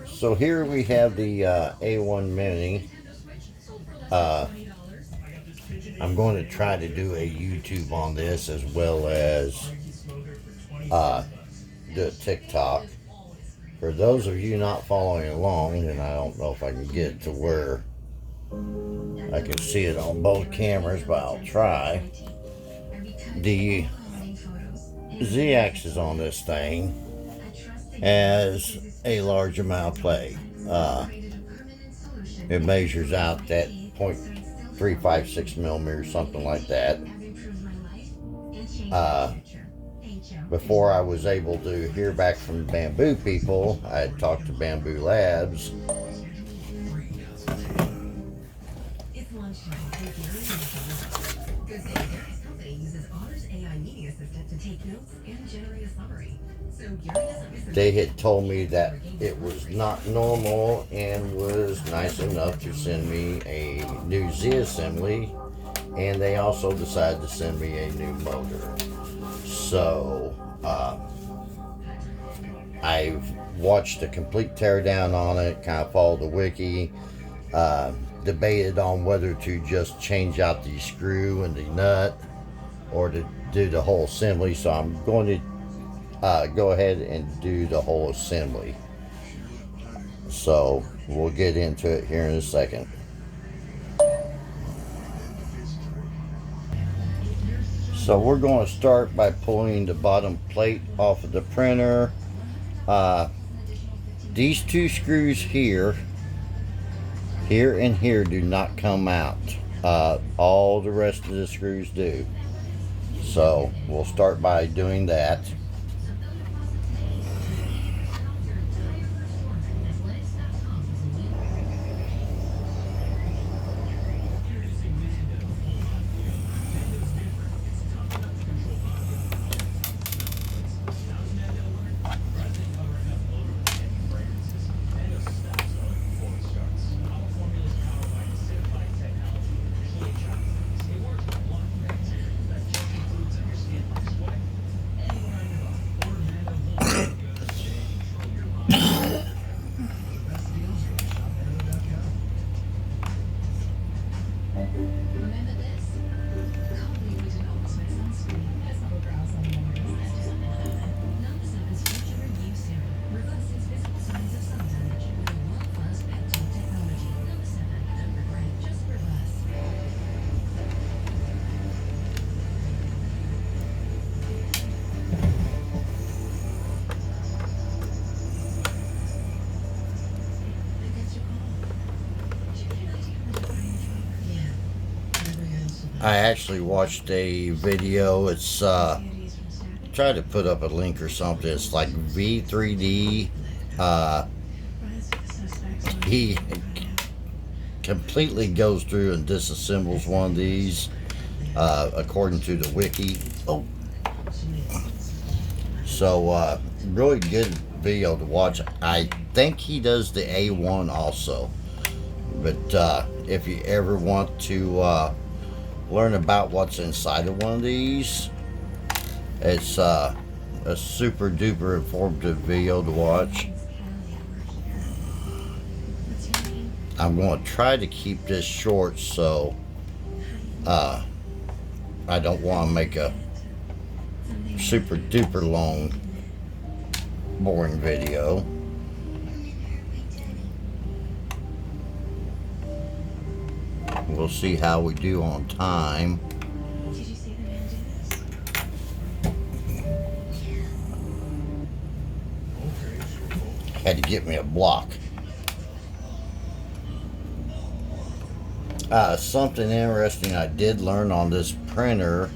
So here we have the A1 Mini. I'm going to try to do a YouTube on this as well as do a TikTok. For those of you not following along, and I don't know if I can get it to where I can see it on both cameras, but I'll try. The Z-axis on this thing has a large amount of play. It measures out at 0.356 millimeters, something like that. Before I was able to hear back from Bamboo people, I had talked to Bamboo Labs. They had told me that it was not normal and was nice enough to send me a new Z assembly, and they also decided to send me a new motor. So I've watched a complete teardown on it, kind of followed the wiki, debated on whether to just change out the screw and the nut or to do the whole assembly. So I'm going to go ahead and do the whole assembly. So we'll get into it here in a second. So we're going to start by pulling the bottom plate off of the printer. These two screws here and here do not come out. All the rest of the screws do. So we'll start by doing that. I actually watched a video. It's try to put up a link or something. It's like V3D. He completely goes through and disassembles one of these according to the wiki. So really good video to watch. I think he does the A1 also, but if you ever want to learn about what's inside of one of these, it's a super duper informative video to watch. I'm going to try to keep this short, so I don't want to make a super duper long boring video. We'll see how we do on time. Had to get me a block. Something interesting I did learn on this printer.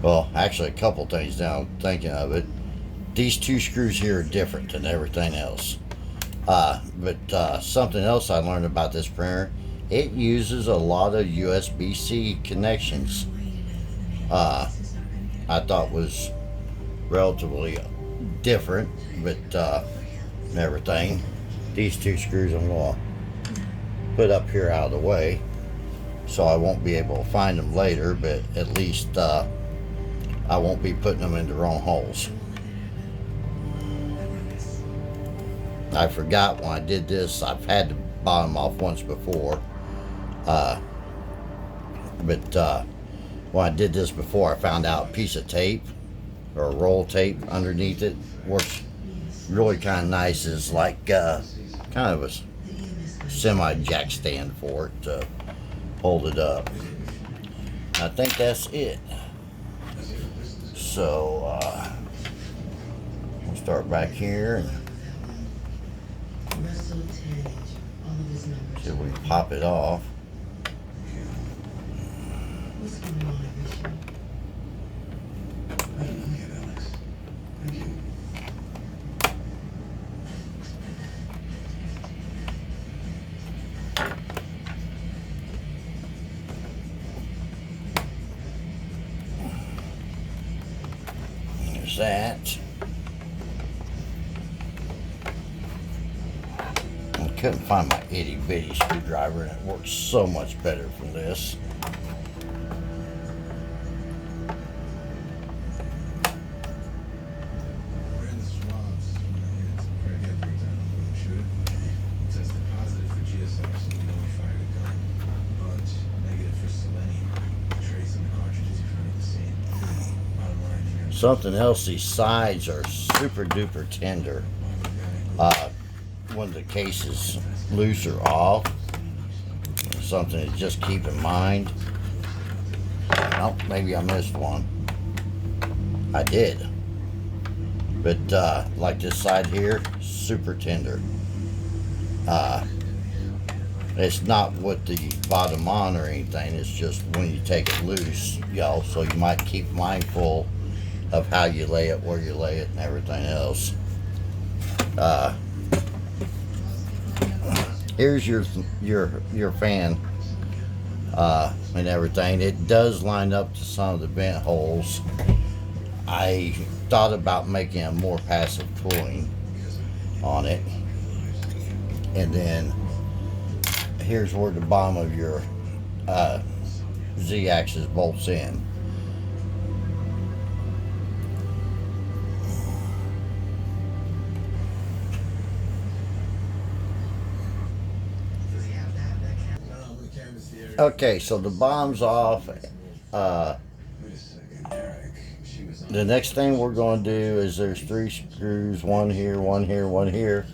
Well, actually a couple things now I'm thinking of it. These two screws here are different than everything else. But something else I learned about this printer, it uses a lot of USB-C connections. I thought was relatively different, but everything. These two screws I'm going to put up here out of the way. so I won't be able to find them later, but at least I won't be putting them in the wrong holes. I forgot when I did this, I've had the bottom off once before, but when I did this before, I found out a piece of tape or a roll of tape underneath it works really kind of nice as like kind of a semi jack stand for it to hold it up. I think that's it. So we'll start back here and see if we can pop it off. There's that. I couldn't find my itty bitty screwdriver, and it works so much better from this. Something else, these sides are super duper tender. When the case is loose or off, something to just keep in mind. Oh, maybe I missed one. I did. But like this side here, super tender. It's not with the bottom on or anything, it's just when you take it loose, y'all, so you might keep mindful of how you lay it, where you lay it, and everything else. Here's your fan and everything. It does line up to some of the vent holes. I thought about making a more passive cooling on it, and then here's where the bottom of your Z-axis bolts in. Okay, so the bottom's off. The next thing we're going to do is there's 3 screws, one here, one here, one here.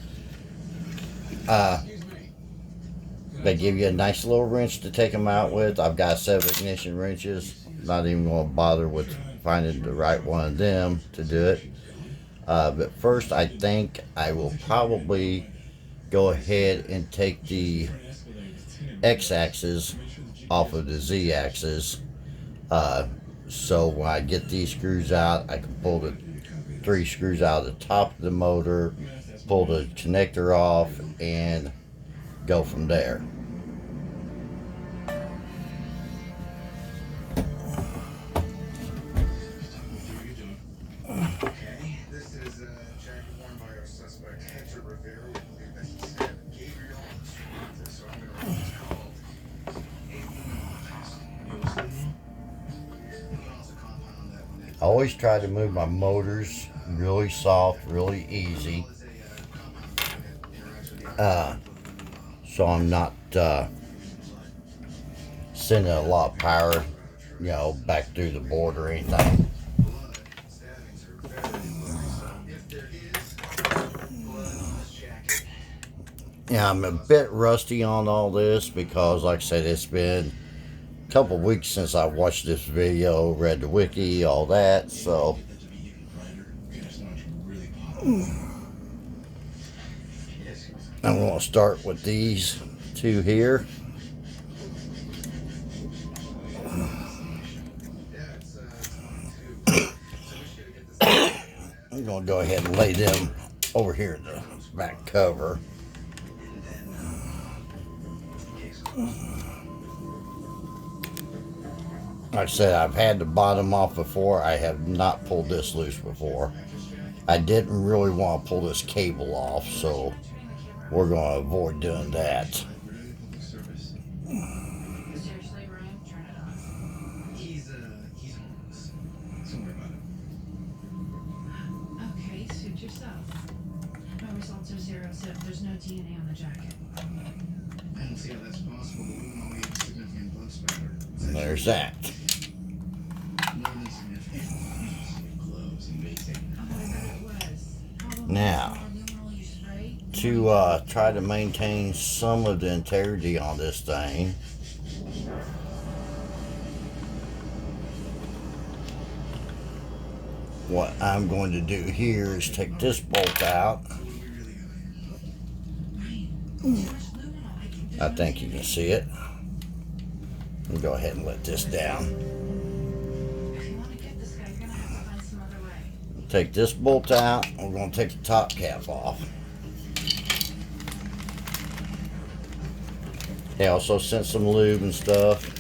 They give you a nice little wrench to take them out with. I've got 7 ignition wrenches. Not even going to bother with finding the right one of them to do it. But first, I think I will probably go ahead and take the X-axis off of the Z-axis. So when I get these screws out, I can pull the 3 screws out of the top of the motor, pull the connector off, and go from there. I always try to move my motors really soft, really easy, so I'm not sending a lot of power, back through the board or anything. Yeah, I'm a bit rusty on all this because, like I said, it's been a couple weeks since I watched this video, read the wiki, all that, so I'm going to start with these 2 here. I'm going to go ahead and lay them over here in the back cover. Like I said, I've had the bottom off before. I have not pulled this loose before. I didn't really want to pull this cable off, so we're going to avoid doing that. DNA on the jacket. I don't see how that's possible. We wouldn't only have significant blood spatter. There's that. More than significant. Clothes and mating. Oh, I bet it was. Now, to try to maintain some of the integrity on this thing, what I'm going to do here is take this bolt out. I think you can see it. And go ahead and let this down. Take this bolt out. We're going to take the top cap off. They also sent some lube and stuff.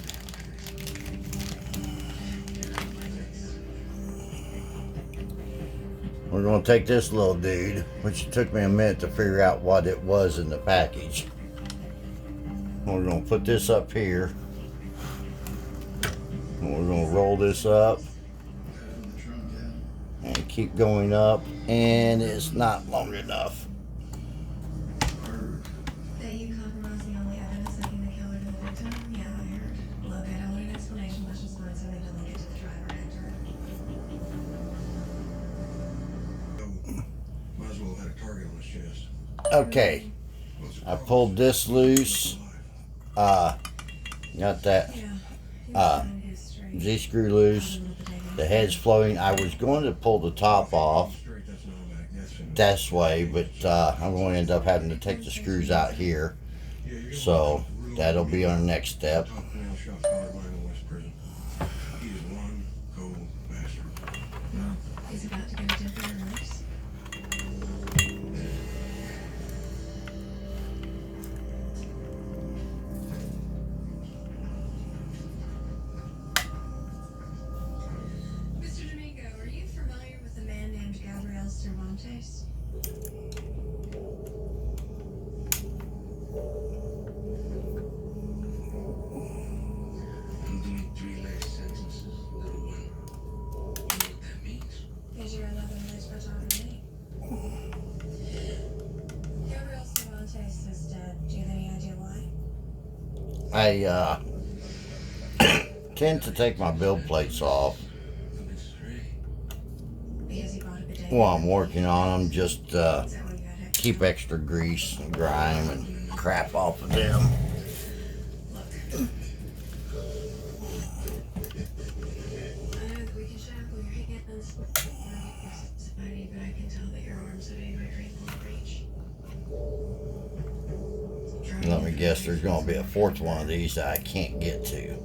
We're going to take this little dude, which took me a minute to figure out what it was in the package. We're going to put this up here. And we're going to roll this up and keep going up, and it's not long enough. That you compromised the only evidence linking the killer to the victim? Yeah, I heard. Look, I don't want an explanation. Let's just find something to link it to the driver actor. Might as well have had a target on his chest. Okay, I pulled this loose. Got that Z-screw loose. The head's floating. I was going to pull the top off this way, but I'm going to end up having to take the screws out here. So that'll be our next step. He's about to get a temporary release. Mr. Domingo, are you familiar with a man named Gabriel Cervantes? I'm doing 3 life sentences, little one. You know what that means? Is your 11 release by talking to me? Gabriel Cervantes is dead. Do you have any idea why? I tend to take my build plates off Because he bought a bidet. while I'm working on them, just Is that why you got it? keep extra grease and grime and crap off of them. Look. I know that we can shackle your hands. Society, but I can tell that your arms have a very long reach. Let me guess, there's going to be a fourth one of these that I can't get to.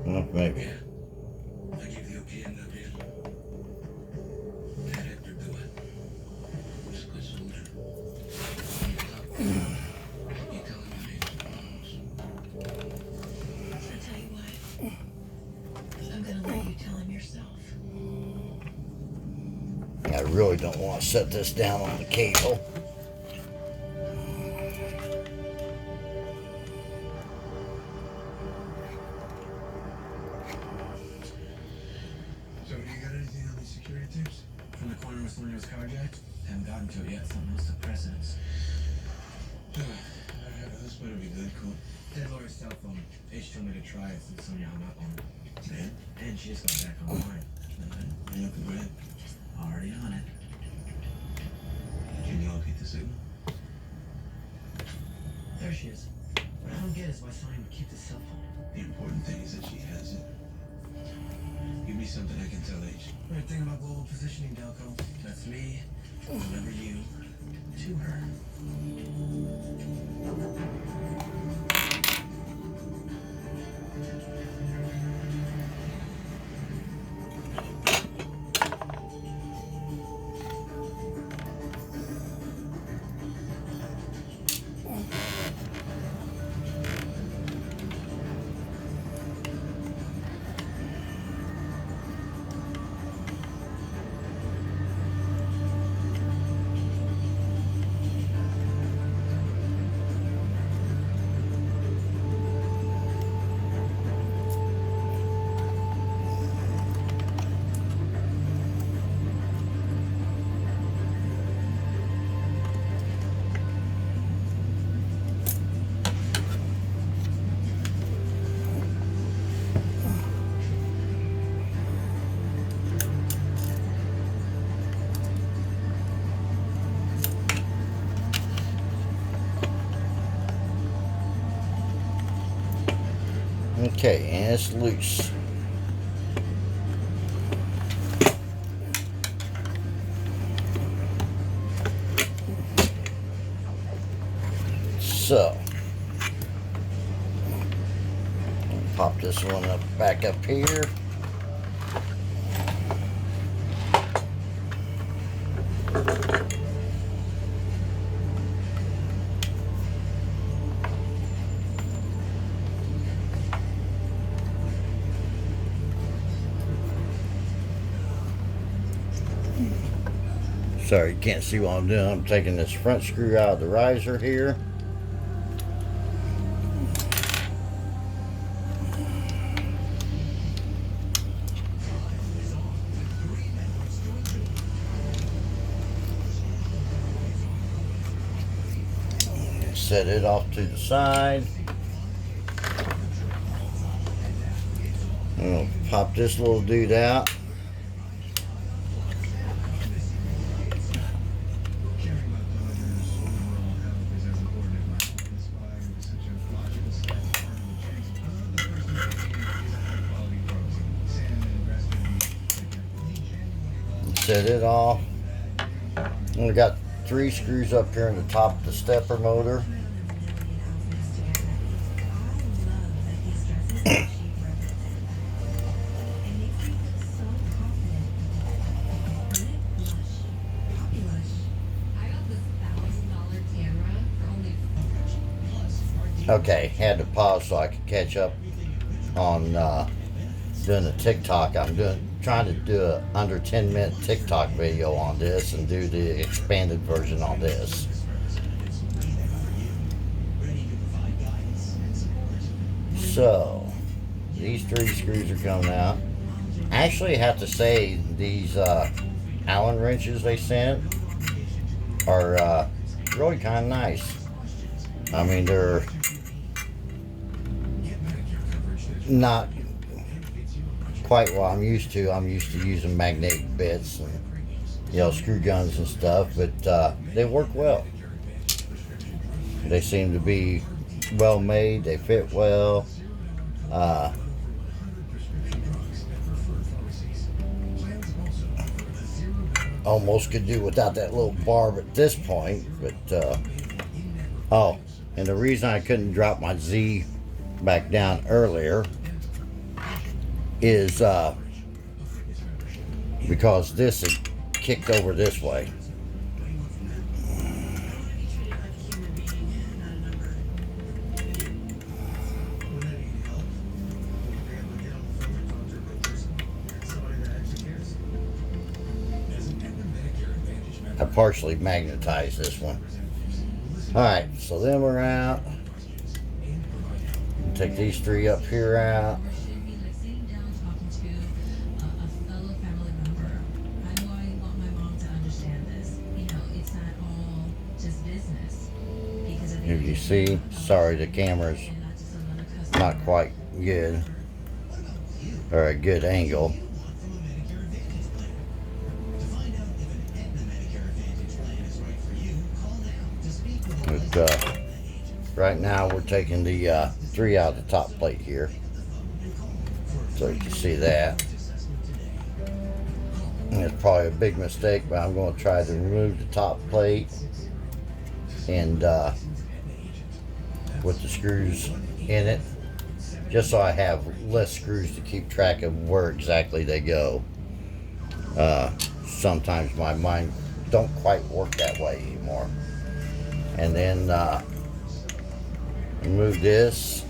Well, maybe. I give the okay end up here. Let Hector do it. He's a good soldier. You tell him your name's I tell you what. I'm gonna let you tell him yourself. I really don't want to set this down on the cable. So, you got anything on these security tapes? From the corner where Selena was carjacked? Haven't gotten to it yet. Something else took precedence. This better be good, cool. Dead lawyer's cell phone. H told me to try it since Sonia hung up on him. Man, And she just got back online. hang up the bread. Already on it. Can you locate the signal? There she is. What I don't get is why Sonia would keep the cell phone. The important thing is that she has it. Give me something I can tell H. Right thing about global positioning, Delco. That's me, whenever you, to her. Okay, and it's loose. So, pop this one up back up here. Sorry, you can't see what I'm doing. I'm taking this front screw out of the riser here. Set it off to the side. I'm gonna pop this little dude out. Set it off. And we got 3 screws up here in the top of the stepper motor. Okay, had to pause so I could catch up on doing the TikTok. I'm trying to do a under 10-minute TikTok video on this and do the expanded version on this. So these 3 screws are coming out. I actually have to say these Allen wrenches they sent are really kind of nice. I mean, they're not quite what I'm used to. I'm used to using magnetic bits and screw guns and stuff, but they work well. They seem to be well made. They fit well. Almost could do without that little barb at this point, but oh, and the reason I couldn't drop my Z back down earlier is because this is kicked over this way. I partially magnetized this one. Alright, so then we're out. Take these 3 up here out. If you see, sorry, the camera's not quite good, or a good angle. But right now we're taking the 3 out of the top plate here, so you can see that. And it's probably a big mistake, but I'm going to try to remove the top plate and with the screws in it, just so I have less screws to keep track of where exactly they go. Sometimes my mind don't quite work that way anymore. And then remove this.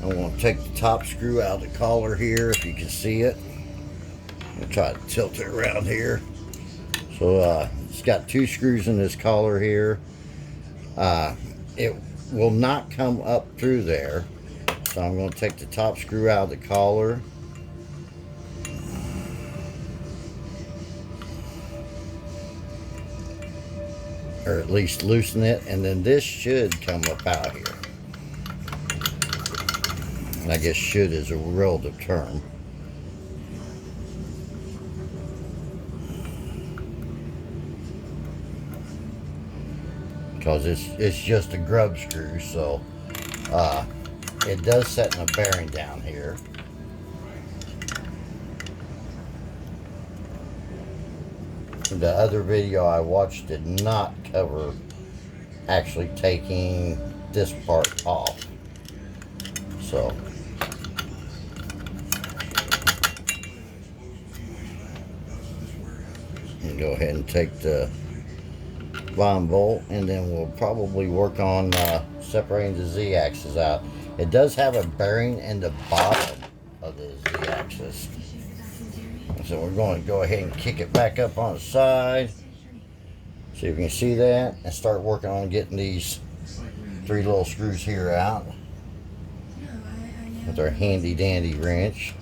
I'm going to take the top screw out of the collar here, if you can see it. I'm going to try to tilt it around here. So it's got 2 screws in this collar here. It will not come up through there, so I'm going to take the top screw out of the collar. Or at least loosen it, and then this should come up out here. And I guess should is a relative term. Because it's just a grub screw, so it does set in a bearing down here. The other video I watched did not cover actually taking this part off. So and go ahead and take the line bolt, and then we'll probably work on separating the Z-axis out. It does have a bearing in the bottom of the Z-axis, so we're going to go ahead and kick it back up on the side so you can see that, and start working on getting these 3 little screws here out with our handy dandy wrench.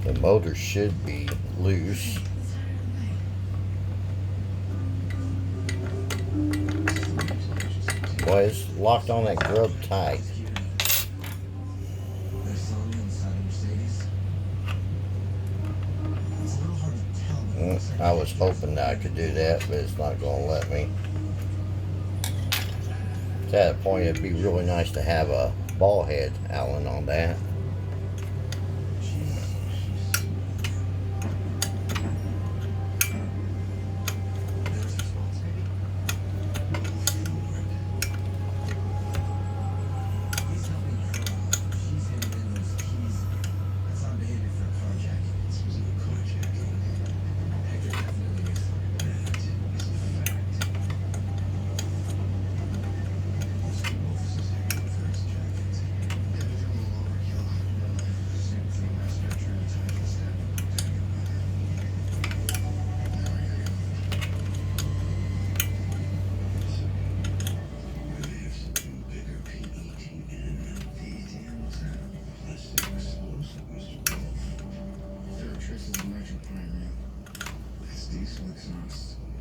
The motor should be loose. Boy, it's locked on that grub tight. I was hoping that I could do that, but it's not going to let me. At that point, it'd be really nice to have a ball head Allen on that.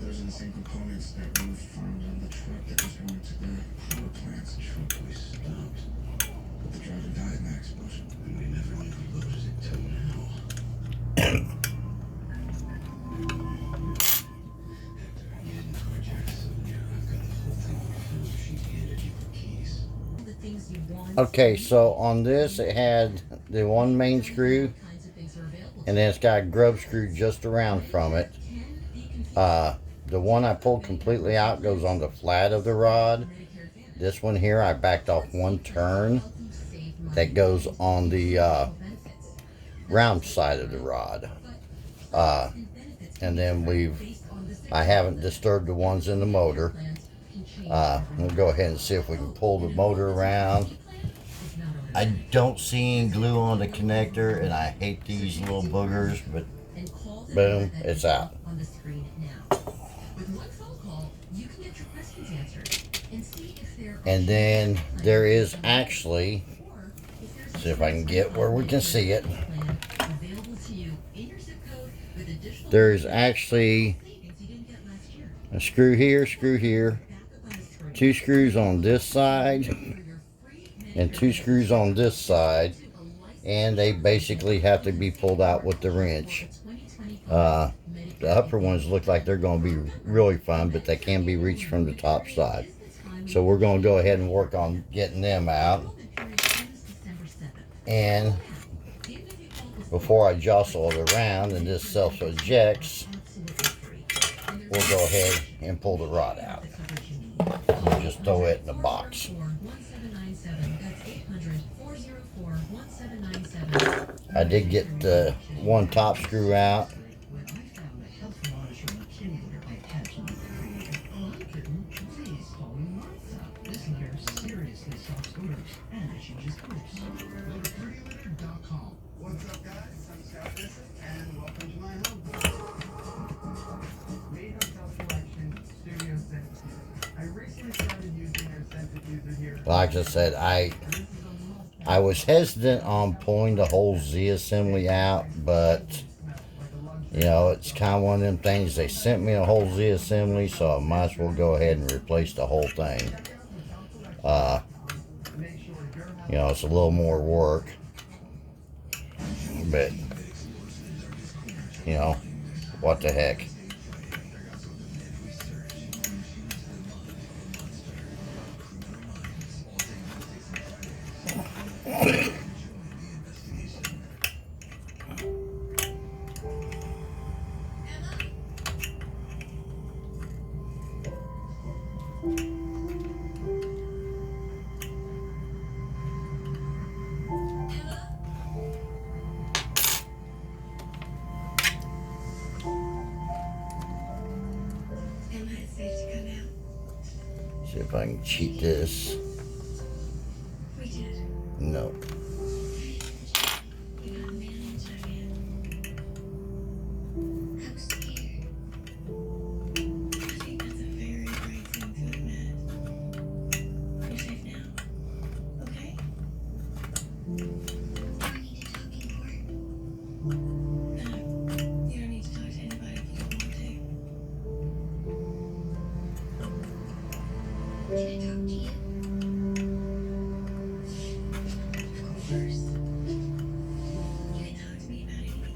Those are the same components that were found on the truck that was going to the power plant's truck we stopped. But the driver died in that explosion. And we never knew who loaded it till now. Hector, you didn't carjack Sonia. I've got the whole thing on film. She handed you her keys. Okay, so on this it had the one main screw, and then it's got a grub screw just around from it. The one I pulled completely out goes on the flat of the rod. This one here, I backed off one turn. That goes on the round side of the rod. And then I haven't disturbed the ones in the motor. We'll go ahead and see if we can pull the motor around. I don't see any glue on the connector, and I hate these little boogers, but boom, it's out. And then there is actually, see if I can get where we can see it. There is actually a screw here, 2 screws on this side, and 2 screws on this side, and they basically have to be pulled out with the wrench. The upper ones look like they're going to be really fun, but they can be reached from the top side. So we're going to go ahead and work on getting them out. And before I jostle it around and this self-ejects, we'll go ahead and pull the rod out. We'll just throw it in the box. I did get the one top screw out. What's up, guys? I'm Scott Bissett, and welcome to my home. Made Hotel Selection Studio Centrifuge. I recently started using their centrifuger here. Like I said, I was hesitant on pulling the whole Z assembly out, but You know, it's kind of one of them things. They sent me a whole Z assembly, so I might as well go ahead and replace the whole thing. You know, it's a little more work, but you know, what the heck. Emma, it's safe to go now. See if I can cheat this. We did. No. We got a man inside you. I'm scared. I think that's a very brave thing to admit. You're safe now. Okay? Do I need to talk anymore? No. You don't need to talk to anybody if you don't want to. Can I talk to you? Of course. You can talk to me about anything you like.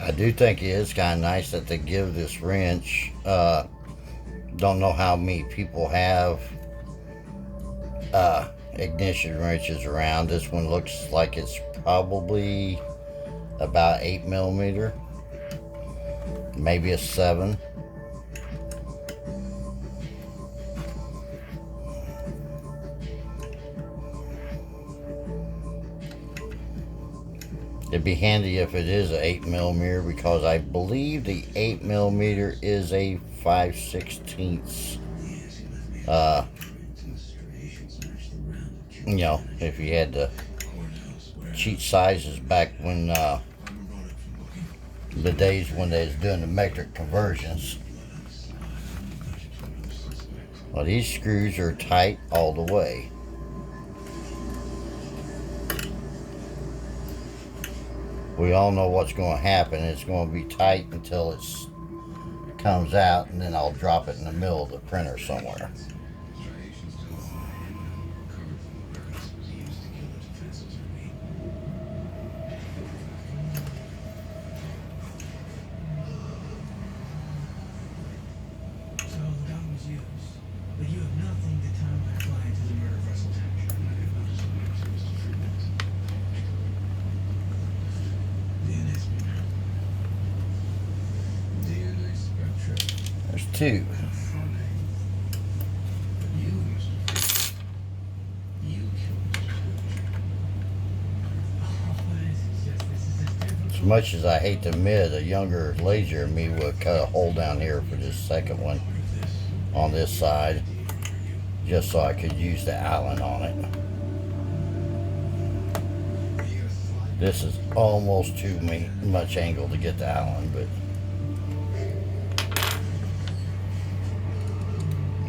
I do think it is kind of nice that they give this wrench. Don't know how many people have ignition wrenches around. This one looks like it's probably about 8mm, maybe a 7. It'd be handy if it is a 8mm, because I believe the 8mm is a 5/16. You know, if you had to cheat sizes back when the days when they was doing the metric conversions. Well, these screws are tight all the way. We all know what's going to happen. It's going to be tight until it comes out, and then I'll drop it in the middle of the printer somewhere. So the gun was used, but you have nothing to tie my client to the murder of Russell Tash. DNA spectra. There's 2. As much as I hate to admit, a younger, lazier me would cut a hole down here for this second one on this side, just so I could use the Allen on it. This is almost too much angle to get the Allen, but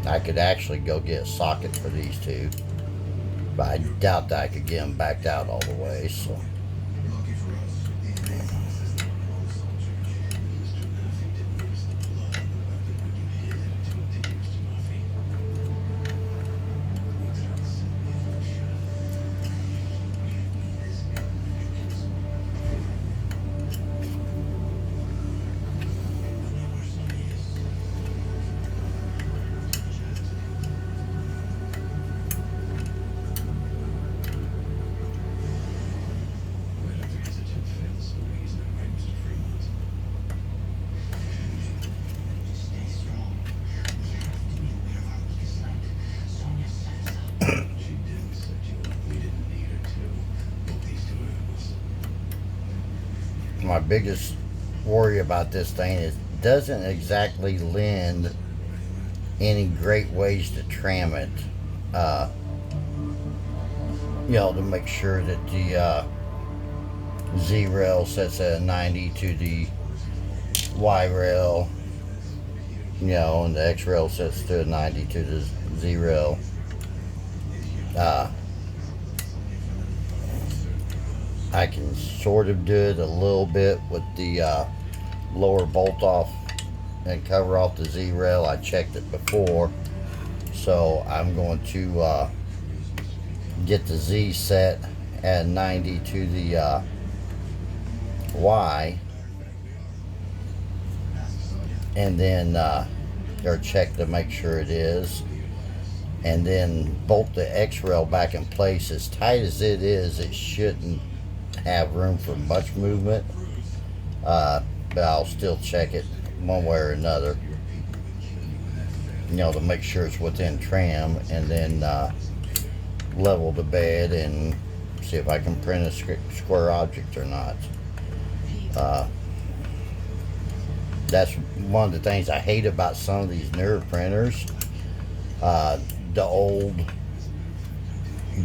I could actually go get a socket for these 2, but I doubt that I could get them backed out all the way, so. Lucky for us, DNA analysis that involves soldiers. Used to nothing to use the blood and the weapon when you handed it to him to use to Murphy. We tried to send me for a shot. This man kills him. When you were so yes. my biggest worry about this thing is it doesn't exactly lend any great ways to tram it. To make sure that the Z rail sets at a 90 to the Y rail, and the X rail sets to a 90 to the Z rail. I can sort of do it a little bit with the lower bolt off and cover off the Z rail. I checked it before, so I'm going to get the Z set at 90 to the Y, and then or check to make sure it is, and then bolt the X rail back in place. As tight as it is, it shouldn't have room for much movement, but I'll still check it one way or another, to make sure it's within tram, and then level the bed and see if I can print a square object or not. That's one of the things I hate about some of these newer printers. The old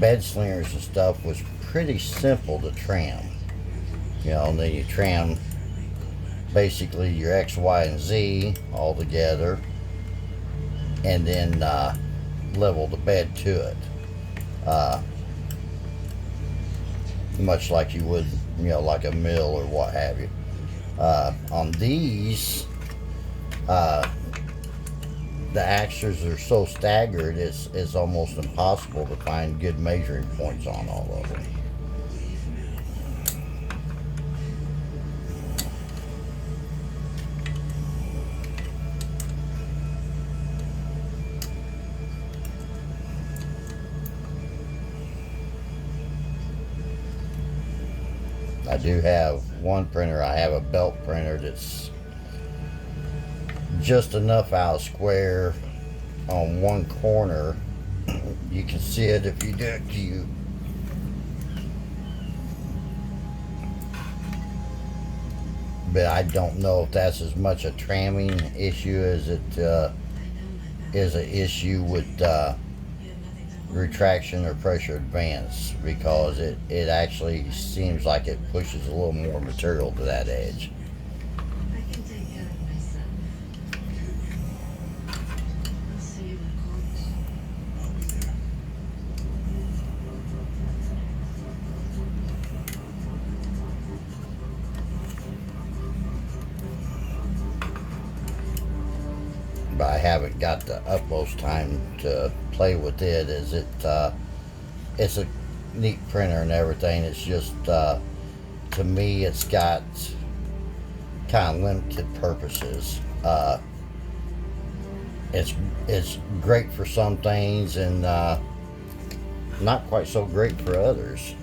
bed slingers and stuff was pretty simple to tram. And then you tram basically your X, Y, and Z all together, and then level the bed to it. Much like you would, like a mill or what have you. On these, the axes are so staggered, it's almost impossible to find good measuring points on all of them. I do have one printer. I have a belt printer that's just enough out square on one corner. You can see it if you do it to you. But I don't know if that's as much a tramming issue as it is an issue with retraction or pressure advance, because it actually seems like it pushes a little more material to that edge. I can take care of myself. I'll see you in court. But I haven't got the utmost time to play with it. It's a neat printer and everything. It's just to me, it's got kind of limited purposes. It's great for some things and not quite so great for others.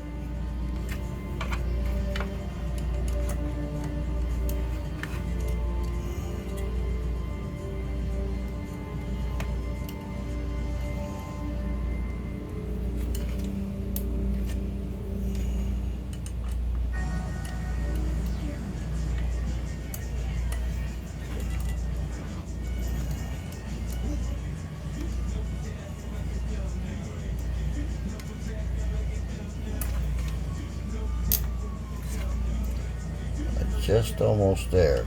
Just almost there.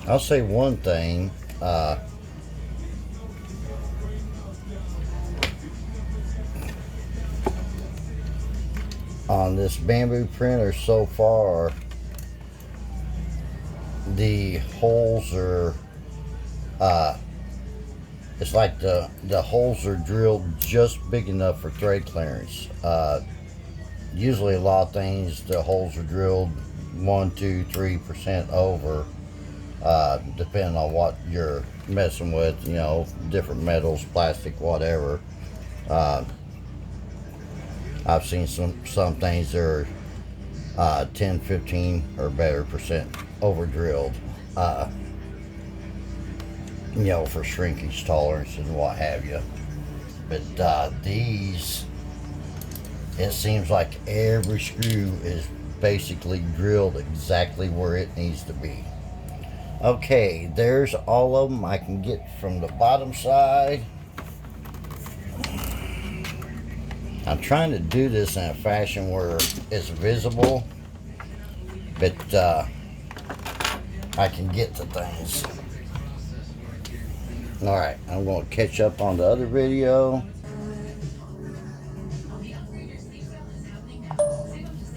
I'll say one thing. On this bamboo printer so far, the holes are it's like the holes are drilled just big enough for thread clearance. Usually a lot of things, the holes are drilled 1, 2, 3% over, depending on what you're messing with, different metals, plastic, whatever. I've seen some things that are 10, 15 or better percent over drilled, for shrinkage tolerance and what have you. But these It seems like every screw is basically drilled exactly where it needs to be. Okay, there's all of them I can get from the bottom side. I'm trying to do this in a fashion where it's visible, but I can get to things. Alright, I'm going to catch up on the other video.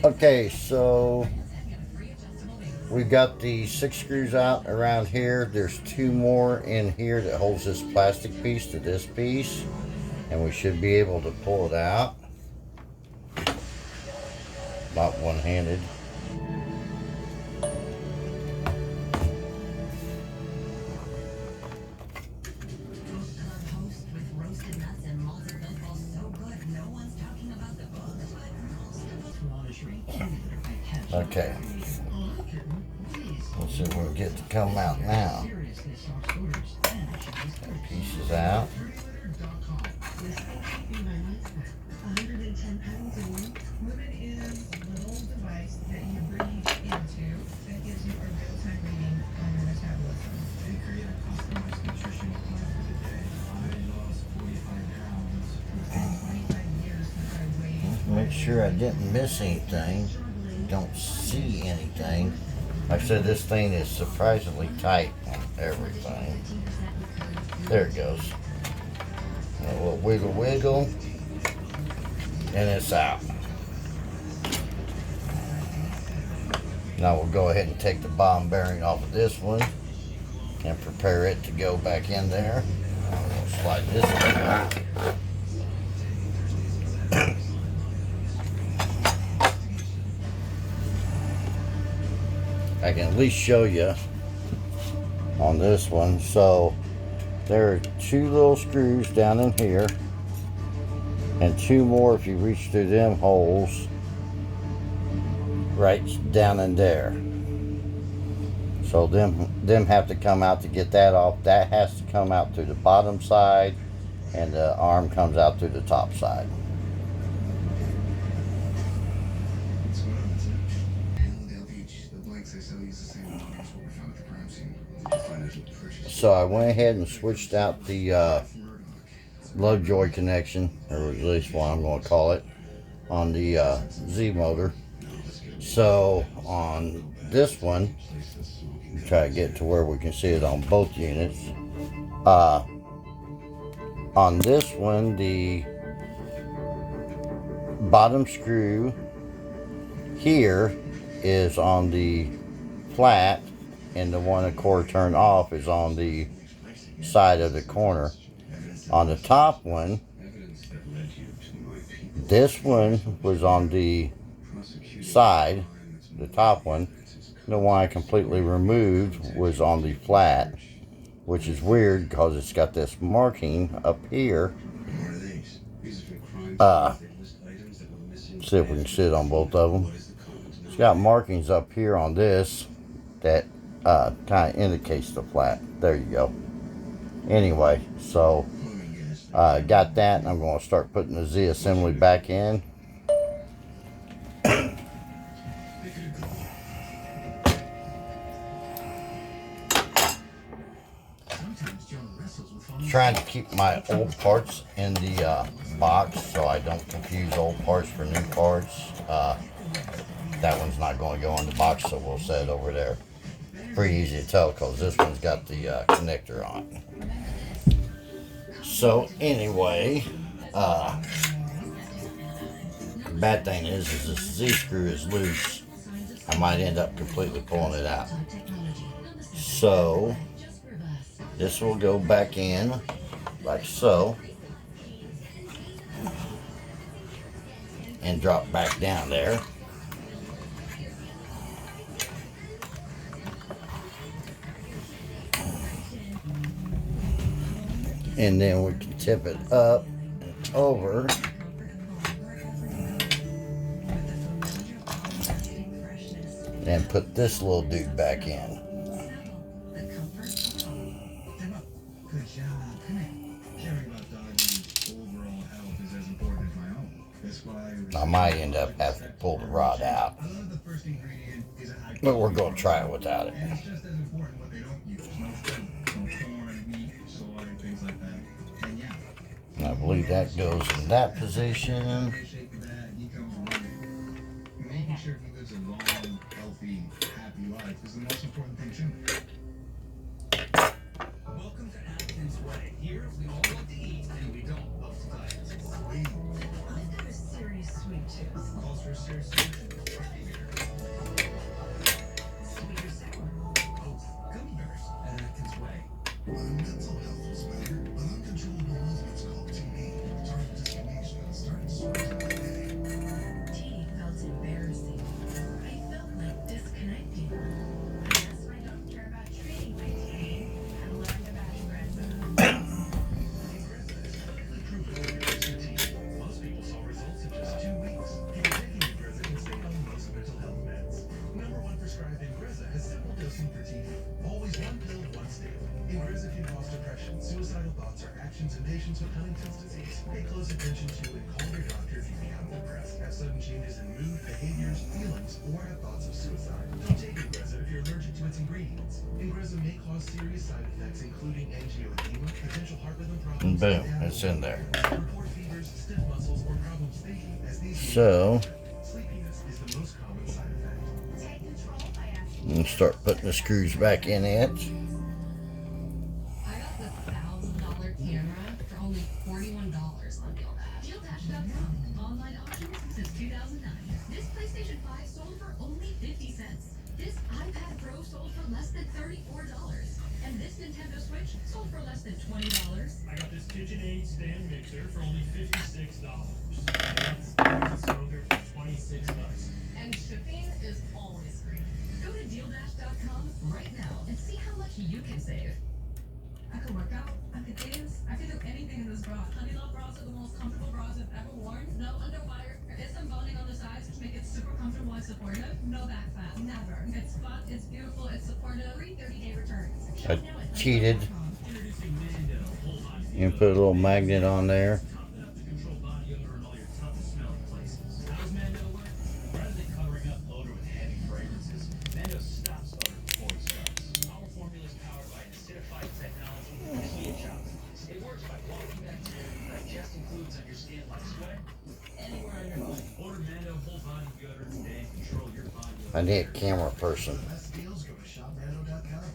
Okay, so we've got the 6 screws out around here. There's 2 more in here that holds this plastic piece to this piece, and we should be able to pull it out. Not one-handed. Okay. Let's see if we'll get to come out now. That piece is out. 110 pounds a week. Movement is a little device that you breathe into that gives you a real-time reading on your metabolism. They create a customized nutritional plan for the day. I lost 45 pounds. It's been 25 years since I weighed. Make sure I didn't miss anything. Don't see anything. Like I said, this thing is surprisingly tight on everything. There it goes. A little wiggle wiggle. And it's out. Now we'll go ahead and take the bottom bearing off of this one and prepare it to go back in there. I'm going to slide this thing out. I can at least show you on this one. So there are 2 little screws down in here and 2 more if you reach through them holes right down in there. So them have to come out to get that off. That has to come out through the bottom side, and the arm comes out through the top side. So I went ahead and switched out the Lovejoy connection, or at least what I'm going to call it, on the Z motor. So on this one, try to get to where we can see it on both units. On this one, the bottom screw here is on the flat, and the one the core turned off is on the side of the corner. On the top one, this one was on the side, the top one. The one I completely removed was on the flat, which is weird because it's got this marking up here. See if we can see it on both of them. It's got markings up here on this that kind of indicates the flat. There you go. Anyway, so got that, and I'm going to start putting the Z assembly back in. Trying to keep my old parts in the box so I don't confuse old parts for new parts. That one's not going to go in the box, so we'll set it over there. Pretty easy to tell because this one's got the connector on it. So anyway, bad thing is this Z screw is loose. I might end up completely pulling it out. So this will go back in like so and drop back down there. And then we can tip it up and over. And put this little dude back in. Good job. Caring about Dodge's overall health is as important as my own. That's why I might end up having to pull the rod out. I love the first ingredient is a high But we're going to try it without it. and it's just as important what they don't use. No food, no corn, wheat, soy, things like that. And yeah, And I believe that goes in that position. shape of that, he comes running. Making sure he lives a long, healthy, happy life is the most important thing too. Welcome to Atkins Way. Here, we all love to eat, and we don't love to diet. Sweet. I've got a serious sweet tooth. Calls for a serious solution. Sweet or sour? Oh, gummy bears at Atkins Way. My mental health was better, but uncontrollable movements called TD. Tardive dyskinesia started swirling my day. Tea felt embarrassing. I felt like disconnecting. I asked my doctor about treating my tea and learned about Ingrezza. Most people saw results in just 2 weeks. People taking Ingrezza can stay on most mental health meds. Number one prescribed Ingrezza has simple dosing for TD. Always one pill once daily. Ingrezza can cause depression, suicidal thoughts, or actions in patients with Huntington's disease. Pay close attention to and call your doctor if you become depressed, have sudden changes in mood, behaviors, feelings, or have thoughts of suicide. Don't take Ingrezza if you're allergic to its ingredients. Ingrezza may cause serious side effects, including angioedema, potential heart rhythm And problems, boom, and it's in there. report fevers, stiff muscles, or problems thinking, as these So, sleepiness is the most common side effect. Take control by asking. I'm gonna start putting the screws back in it. I got the $1,000 camera for only $41 on DealDash. DealDash.com. Online auctions since 2009. This PlayStation 5 sold for only 50 cents. This iPad Pro sold for less than $34. And this Nintendo Switch sold for less than $20. I got this KitchenAid stand mixer for only $56. I got this Dyson Stoker for 26 bucks. And shipping is always free. Go to DealDash.com right now and see how much you can save. I could work out. I could dance. I could do anything in this bra. Honeylove bras are the most comfortable bras I've ever worn. No underwire. There's some boning on the sides which make it super comfortable and supportive. No back fat. Never. It's fun. It's beautiful. It's supportive. Free 30-day returns. I cheated. Introducing Mando Whole Body You can put a little magnet on there. tough enough to control body odor in all your toughest smelling places. How does Mando work? Rather than covering up odor with heavy fragrances, Mando stops odor before it starts. Our formula is powered by acidified technology and heat shots. It works by blocking bacteria, digesting fluids on your skin like sweat, anywhere on your body. Order Mando Whole Body Deodorant today and control your body odor. I need a camera person. Best deals, go to shoprando.com.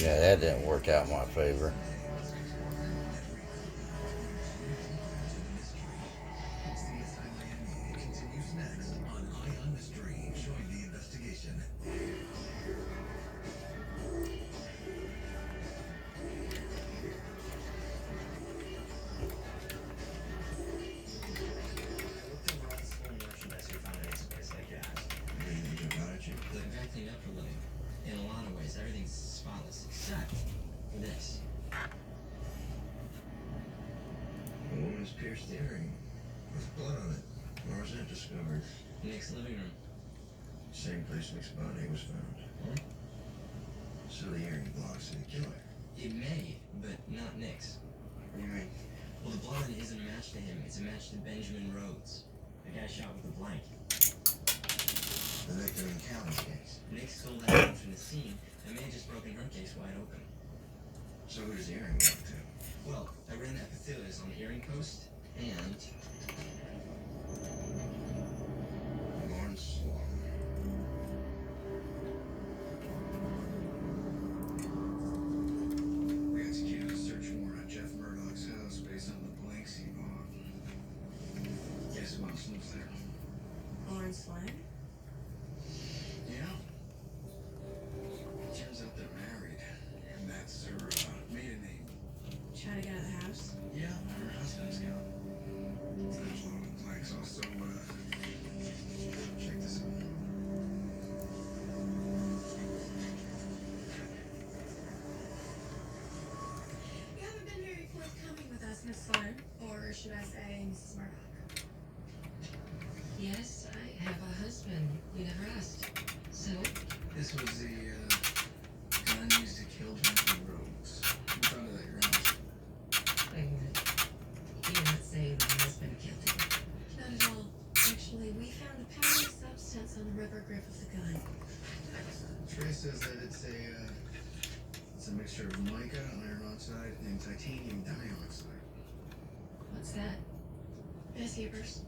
Yeah, that didn't work out in my favor. CSI Miami continues next on Eye on Mystery. Join the investigation. I looked over all the school merchandise we found in a place like that. Anything jump out at you? The guy cleaned up for a living. In a lot of ways, everything's spotless except this. A woman's pierced earring with blood on it. Where was that discovered? Nick's living room. Same place Nick's body was found. Hmm? So the earring belongs to the killer. It may, but not Nick's. What do you mean? Well, the blood isn't a match to him. It's a match to Benjamin Rhodes, the guy shot with a blank. The victim in County case. Nick stole that gun from the scene and may have just broken her case wide open. So who does the earring belong to? Well, I ran epithelials on the earring post, and Lawrence Long. We executed a search warrant on Jeff Murdoch's house based on the blanks he bought. Guess who else lives there? Lawrence Lang? Yeah. Turns out they're married. And that's her maiden name. Trying to get out of the house? Yeah, her husband's gone. There's one of the blanks also, check this out. You haven't been very forthcoming with us, Miss Sloan. Or should I say, Mrs. Murdoch? Yes, I have a husband. You never asked. So, This was the gun used to kill Jonathan Rhodes. We found it at your house. wait, says that it's a mixture of mica, iron oxide, and titanium dioxide. What's that? Peacekeepers.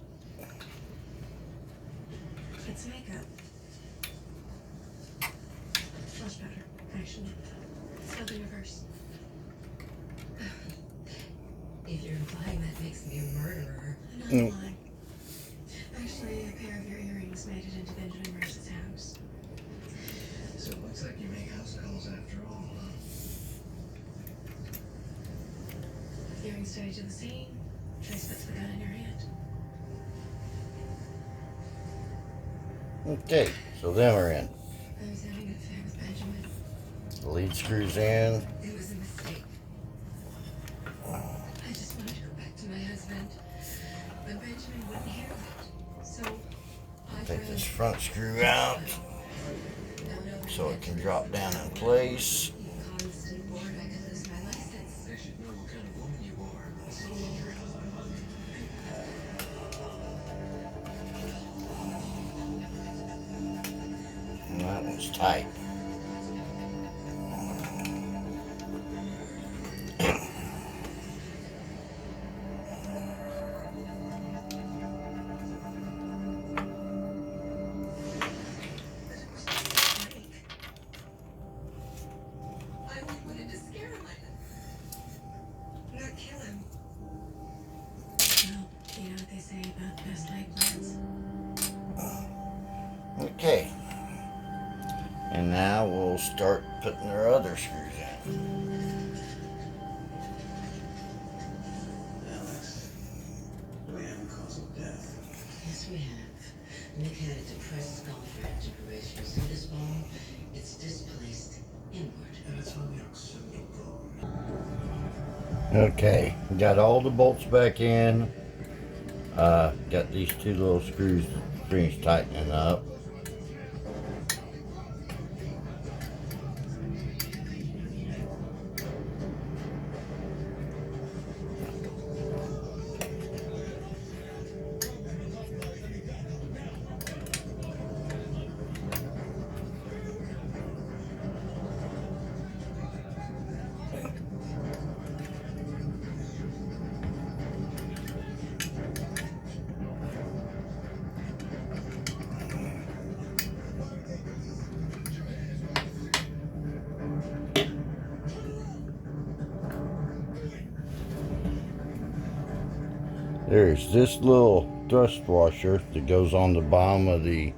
It's makeup. Much better, actually. Still the reverse. If you're implying that makes me a murderer, I'm not lying. Actually, a pair of your earrings made it into Benjamin Mercer's house. So it looks like you make house calls after all, huh? Earrings studied to the scene. Trace puts the gun in your hand. Okay, so then we're in. I was having an affair with Benjamin. The lead screws in. It was a mistake. I just wanted to go back to my husband. But Benjamin wouldn't hear of it. So I Take this tried. front screw out so it can drop down in place. Constant board, I could lose my license. They should know what kind of woman you are. And that one's tight. I wanted to scare him, not kill him. Well, you know what they say about best laid plans. Okay. And now we'll start putting our other screws in. Alex, do we have a cause of death? Yes, we have. Nick had a depressed skull fracture. You see this bone? It's displaced inward. And it's on the occipital bone. Okay, got all the bolts back in. Got these two little screws tightening up. There's this little thrust washer that goes on the bottom of the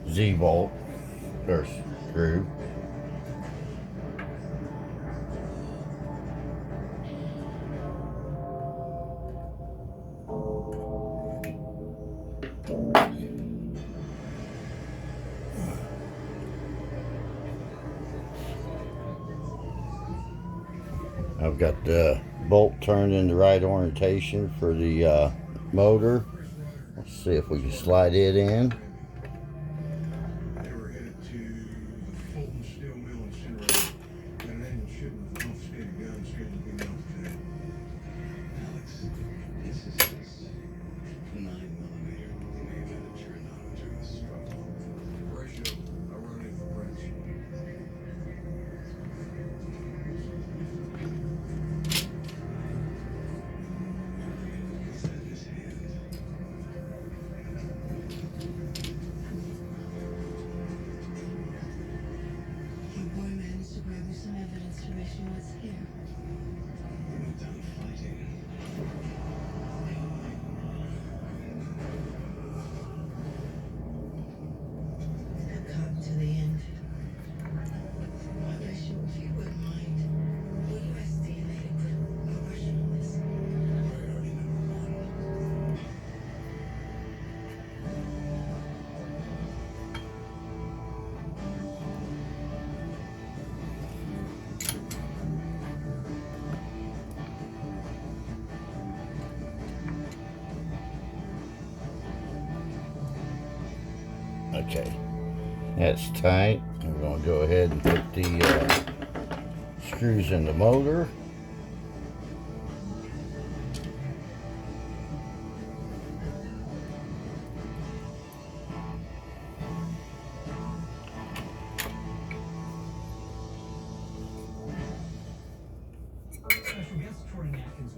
Z-bolt or screw. I've got the bolt turned in the right orientation for the motor. Let's see if we can slide it in. They were headed to the Fulton Steel Mill incinerator. Got an annual shipment of confiscated guns scheduled to be mailed today. Alex, this is just 9mm. They may have had it turned on during the struggle. Ratio, I run in for Prince. Is that his hand? Your boy managed to grab you some evidence to wish you was here. We went down fighting. Got caught to the end. I wish you, if you wouldn't mind, will you ask DNA to put a Russian on this? Priority number 1. Okay, that's tight. We're going to go ahead and put the screws in the motor.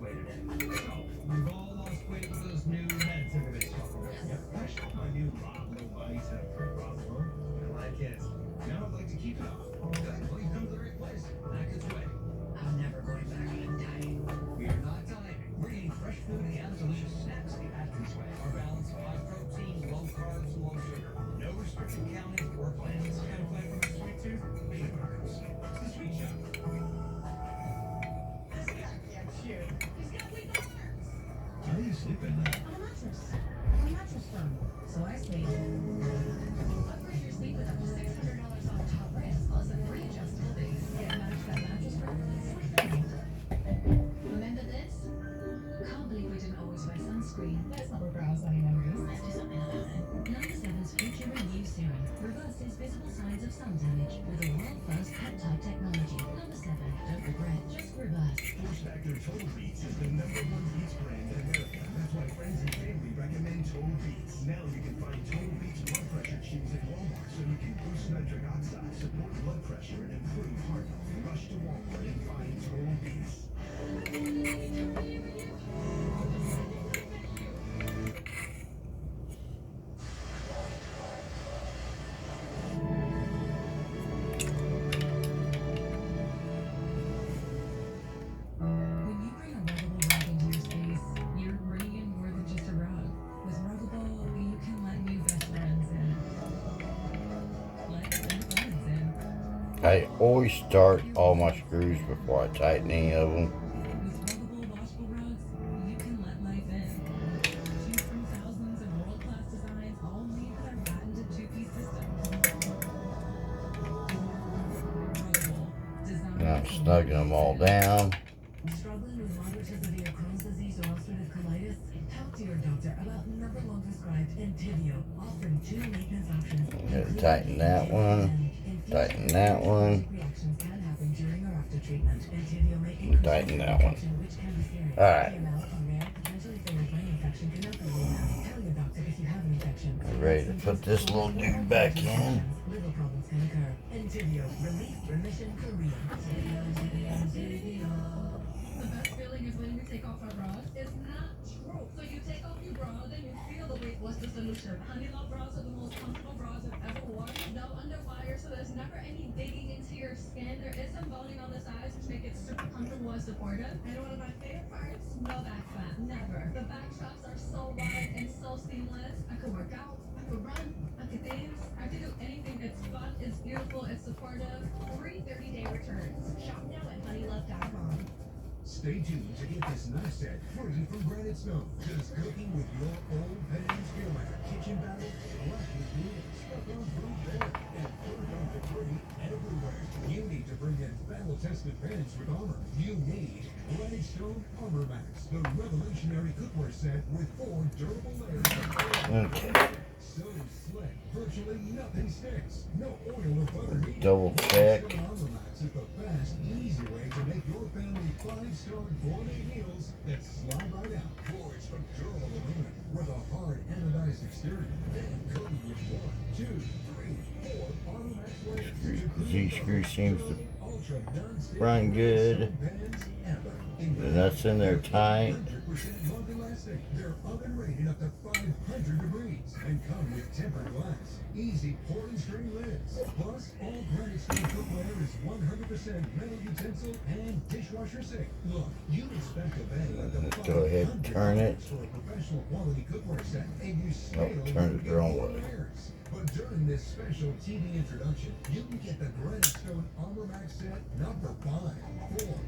weight today. So, we've all lost weight with those new meds everybody's talking about. Yep, actually, my new Rob Low Body Tip for Rob Low. I like it. Now I'd like to keep it off. Good, well, you've come to the right place. Atkins Way. I'm never going back on a diet. We are not dieting. We're eating fresh food and delicious snacks the Atkins Way. Our balance of high protein, low carbs, low sugar. No restricted counting or plans. Got a plan for my sweet tooth? Peanut butter. It's the sweet shop. This guy can't shoot. He's got weak arms. How do you sleep at night? On a mattress. I'm a mattress firm. So I sleep. Upgrade your sleep with up to $600 off top brands plus a free adjustable base. Get matched that mattress for Remember this? Can't believe we didn't always wear sunscreen. Let's not brows on your memories. Let's do something about it. Number 7's Future Renew Serum reverses visible signs of sun damage with a world-first peptide technology. Number 7, don't regret, just reverse. Force Factor Total Beats is the #1 beats brand in America. That's why friends and family recommend Total Beats. Now you can find Total Beats blood pressure tubes at Walmart so you can boost nitric oxide, support blood pressure, and improve heart health. Rush to Walmart and find Total Beats. When you bring a ruggable rug into your space, you're bringing in more than just a rug. With Ruggable, you can let new best friends in. Let new friends in. I always start all my screws before I tighten any of them. With Ruggable washable rugs, you can let life in. Choose from thousands of world-class designs, all made with our patented two-piece system. Ruggable, designed And I'm for snugging them all down. Struggling with moderate to severe Crohn's disease or ulcerative colitis? Talk to your doctor about #1 prescribed Entivio, offering 2 maintenance options. Gotta tighten that one. Tighten that one. Reactions can happen during or after treatment. Entivio may increase Tighten that one. infection, which can be scary. Alright. A rare, potentially fatal brain infection cannot be ruled out. Tell your doctor if you have an infection. Ready to put this little dude back in. Liver problems can occur. Entivio, relief, remission, Korean. The best feeling is when we take off our bras. It's not true. So you take off your bra, then you feel the weight. What's the solution? Honeylove bras are the most comfortable bras I've ever worn. No underwire, so there's never any digging into your skin. There is some boning on the sides, which make it super comfortable and supportive. And one of my favorite parts, no back fat. Never. The back straps are so wide and so seamless. I could work out, I could run, I could dance, I could do anything. It's fun, it's beautiful, it's supportive. Free 30-day returns. Shop now at honeylove.com. Stay tuned to get this knife set free from Granite Stone. Does cooking with your old pans feel like a kitchen battle? Lashes glue, stuck on food there, and food on debris everywhere. You need to bring in battle-tested pans with armor. You need Granite Stone Armor Max, the revolutionary cookware set with 4 durable layers of Okay. so slick, virtually nothing sticks. No oil or butter needed. Double check. Stone Armor Max is the fast, easy way to make your family 5-star gourmet meals that slide right out. Forged from durable aluminum with a hard anodized exterior. Then coated with 1, 2, 3, 4 Armor Max layers. Z-screw seems to Ultra non-stick run good. pans ever. The nuts in there tight. 100% longer lasting. They're oven rated up to 500 degrees and come with tempered glass, easy pour and strain lids. Plus, all Granite Stone cookware is 100% metal utensil and dishwasher safe. Look, you'd expect a bed at the Let's go ahead and turn it. for a professional quality cookware set, and you Nope, still turn it the wrong get way. layers. But during this special TV introduction, you can get the Granite Stone Armor Max set not for 5,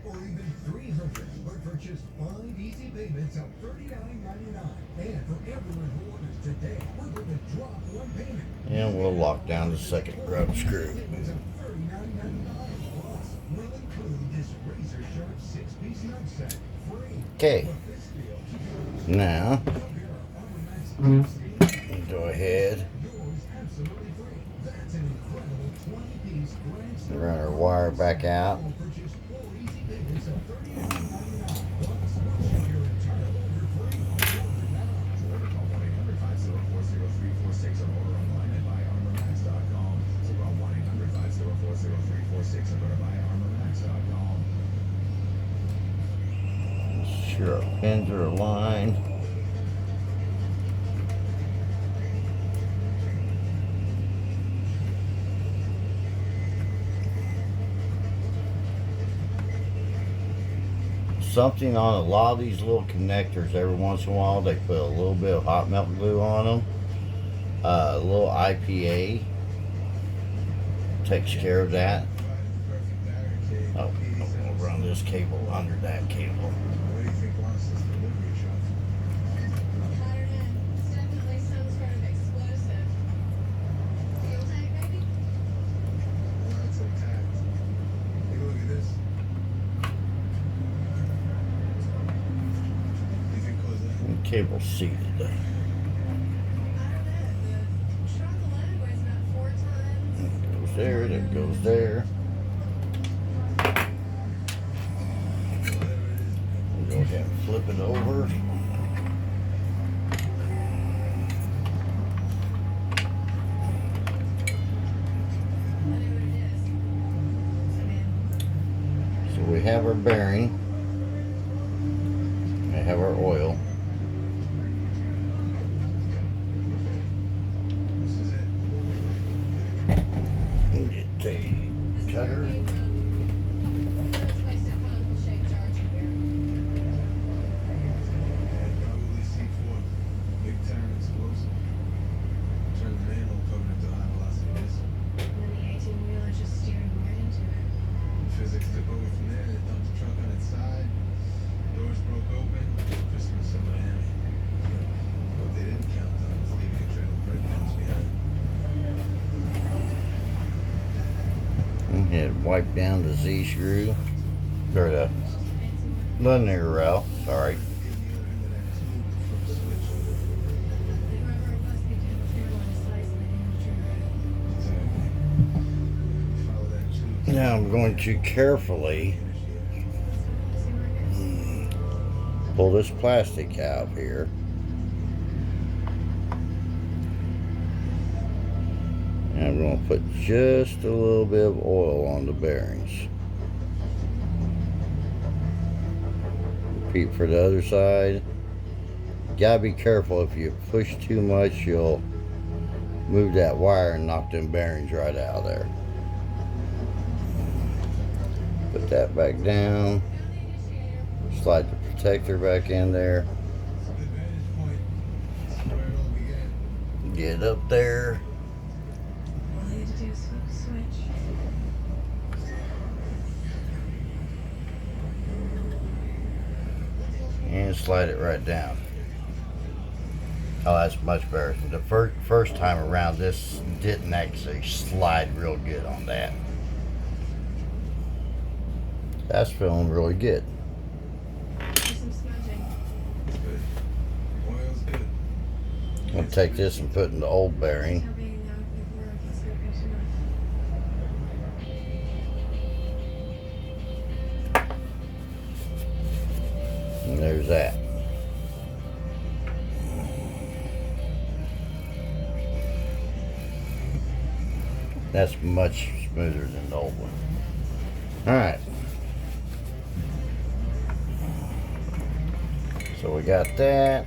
4, or even 300, but for just 5 easy payments of $39.99. And for everyone who orders today, we're going to drop 1 payment. And we'll lock down the second grub screw. Payments of $39.99. Plus, we'll include this razor-sharp 6-piece nut set free. Okay. But this deal keeps Now, compare our Armor Max steel go ahead. yours absolutely free. That's an incredible 20-piece Granite Stone Run our wire back out. for just 4 easy payments of $39.99. Plus, we'll ship your entire order free. Order now. To order, call 1-800-504-0346 or order online at buyarmormax.com. So call 1-800-504-0346 or go to buyarmormax.com. sure our pins are aligned. Something on a lot of these little connectors, every once in a while they put a little bit of hot melt glue on them. A little IPA takes care of that. Oh, I'm gonna run this cable under that cable. What do you think wants this delivery truck? I don't know. It's definitely some sort of explosive. Fuel tank, maybe? Well, that's intact. Take a look at this. You think cause that? Cable seated. I don't know. The truck alone weighs about 4 tons. Goes there, that goes there. We'll go ahead and flip it over. I know what it is. It's a manhole. So we have our bearing. We have our oil. This is it. And get the cutter. Let's place a conical shaped charger here. Probably C4. Big turn explosive. Turn the manhole cover into high velocity missile. And then the 18-wheeler just steering right into it. Physics took over from there. They dumped the truck on its side. Doors broke open. Christmas in Miami. What they didn't count on was leaving a trail of breadcrumbs behind. And hit wipe down the Z screw. Or the linear route, sorry. In the other end of that tube, the flip switch. And whoever it was picked him if they were going to slice and they didn't trim it. Exactly. Follow that tube. Now I'm going to carefully See where it goes? pull this plastic out here. And I'm going to put just a little bit of oil on the bearings. Repeat for the other side. Gotta be careful, if you push too much you'll move that wire and knock them bearings right out of there. Put that back down. Slide the protector back in there. It's a good vantage point. That's where it all began. Get up there. All you had to do was flip the switch. And slide it right down. Oh, that's much better. The first time around, this didn't actually slide real good on that. That's feeling really good. Do some smudging. It's good. Oil's good. I'm gonna take this and put in the old bearing. Tell me now if we're okay, so we catch enough. And there's that. That's much smoother than the old one. Alright. So we got that.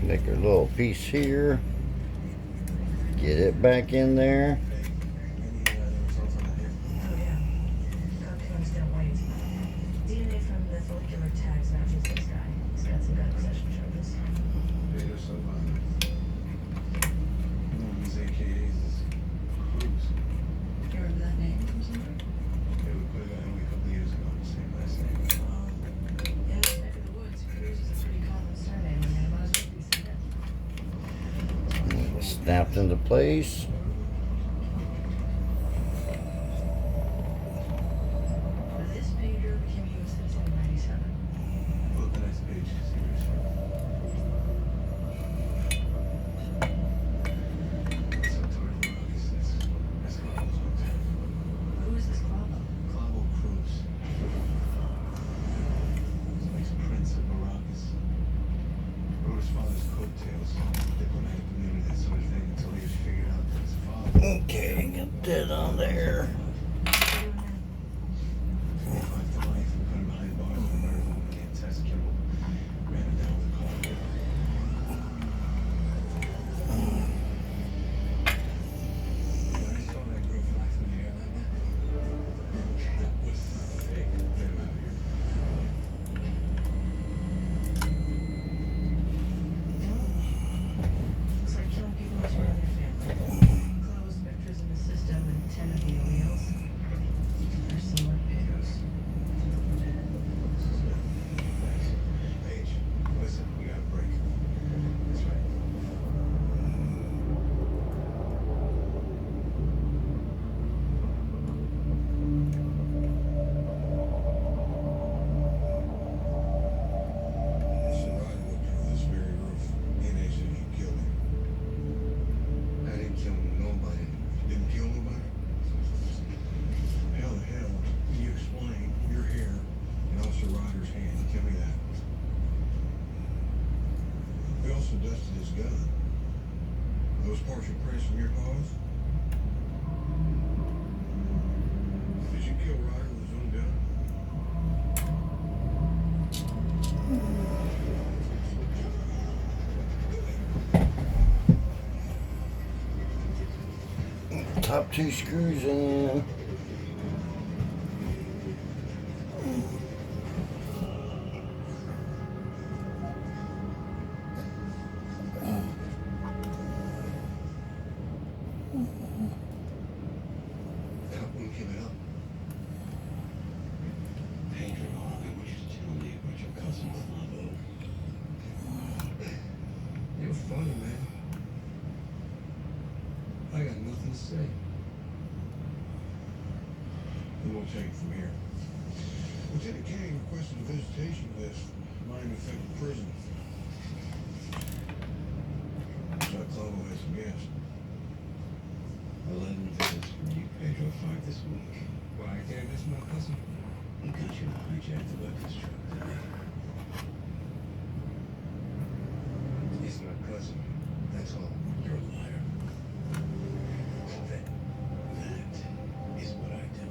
Make our little piece here. Get it back in there. Any results on that here? Oh yeah. Compounds don't wait. DNA from the follicular tags matches this guy. He's got some gun possession charges. Beta survivors. One of these AKAs is Cruz. You remember that name from somewhere? Yeah, we put a guy away a couple years ago. Same last name. In this neck of the woods, Cruz is a pretty common surname. I mean, I might as well be seen it. Snapped into place. This pager became used in 1997. Look at the next page. See where it's from. That's Arturo Morales. That's Clavo's hotel. Who is this Clavo? Clavo Cruz. He's like Prince of Baracus. Rode his father's coattails. Diplomatic community, that sort of thing, until he had figured out that his father. Okay, get that on there. What are you doing now? to this gun. Those partial prints from your paws? Did you kill Ryder with his own gun? Top two screws in. How can we give it up? Pedro, I want you to tell me about your cousin Flavo. You're funny, man. I got nothing to say. We won't take it from here. Lieutenant Kane requested a visitation list. Might have affected prison. So Clavo has some guests. 11 visits from you, Pedro, 5 this week. Why can't miss my cousin? He got you to hijack the weapons truck, didn't he? He's my cousin. That's all. You're a liar. That is what I do.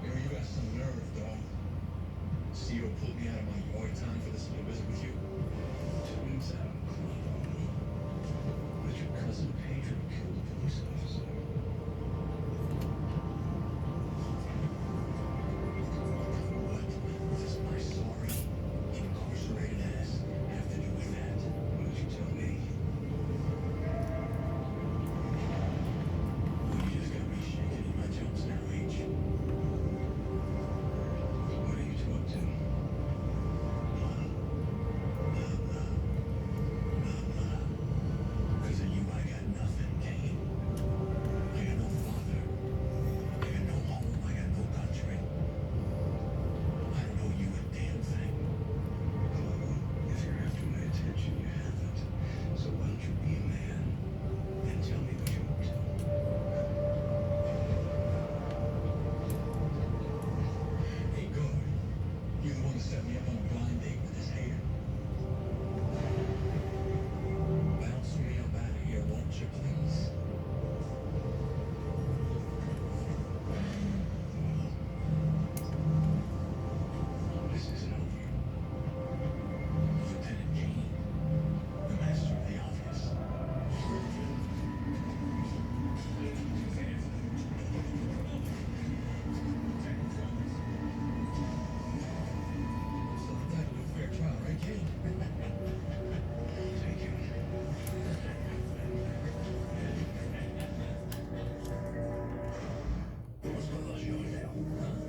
You know, you got some nerve, dog. Cito pulled me out of my yard time for this little visit with you. Turns out, Clavo, that your cousin Pedro killed a police officer. What does my sorry, incarcerated ass have to do with that? Why don't you tell me? Well, you just got me shaking in my jumps now, H. What are you two up to? Because of you, I got nothing, Kane. I got no father. I got no home. I got no country. I don't owe you a damn thing. Clavo, if you're after my attention, you haven't. So why don't you be a man and tell me what you're up to? Hey, guard. You the one that set me up on a blind date with this hater. Bounce me up out of here, won't you, please? This isn't over. Lieutenant Kane, the master of the obvious. So entitled to a fair trial, right, Kane? Thank you.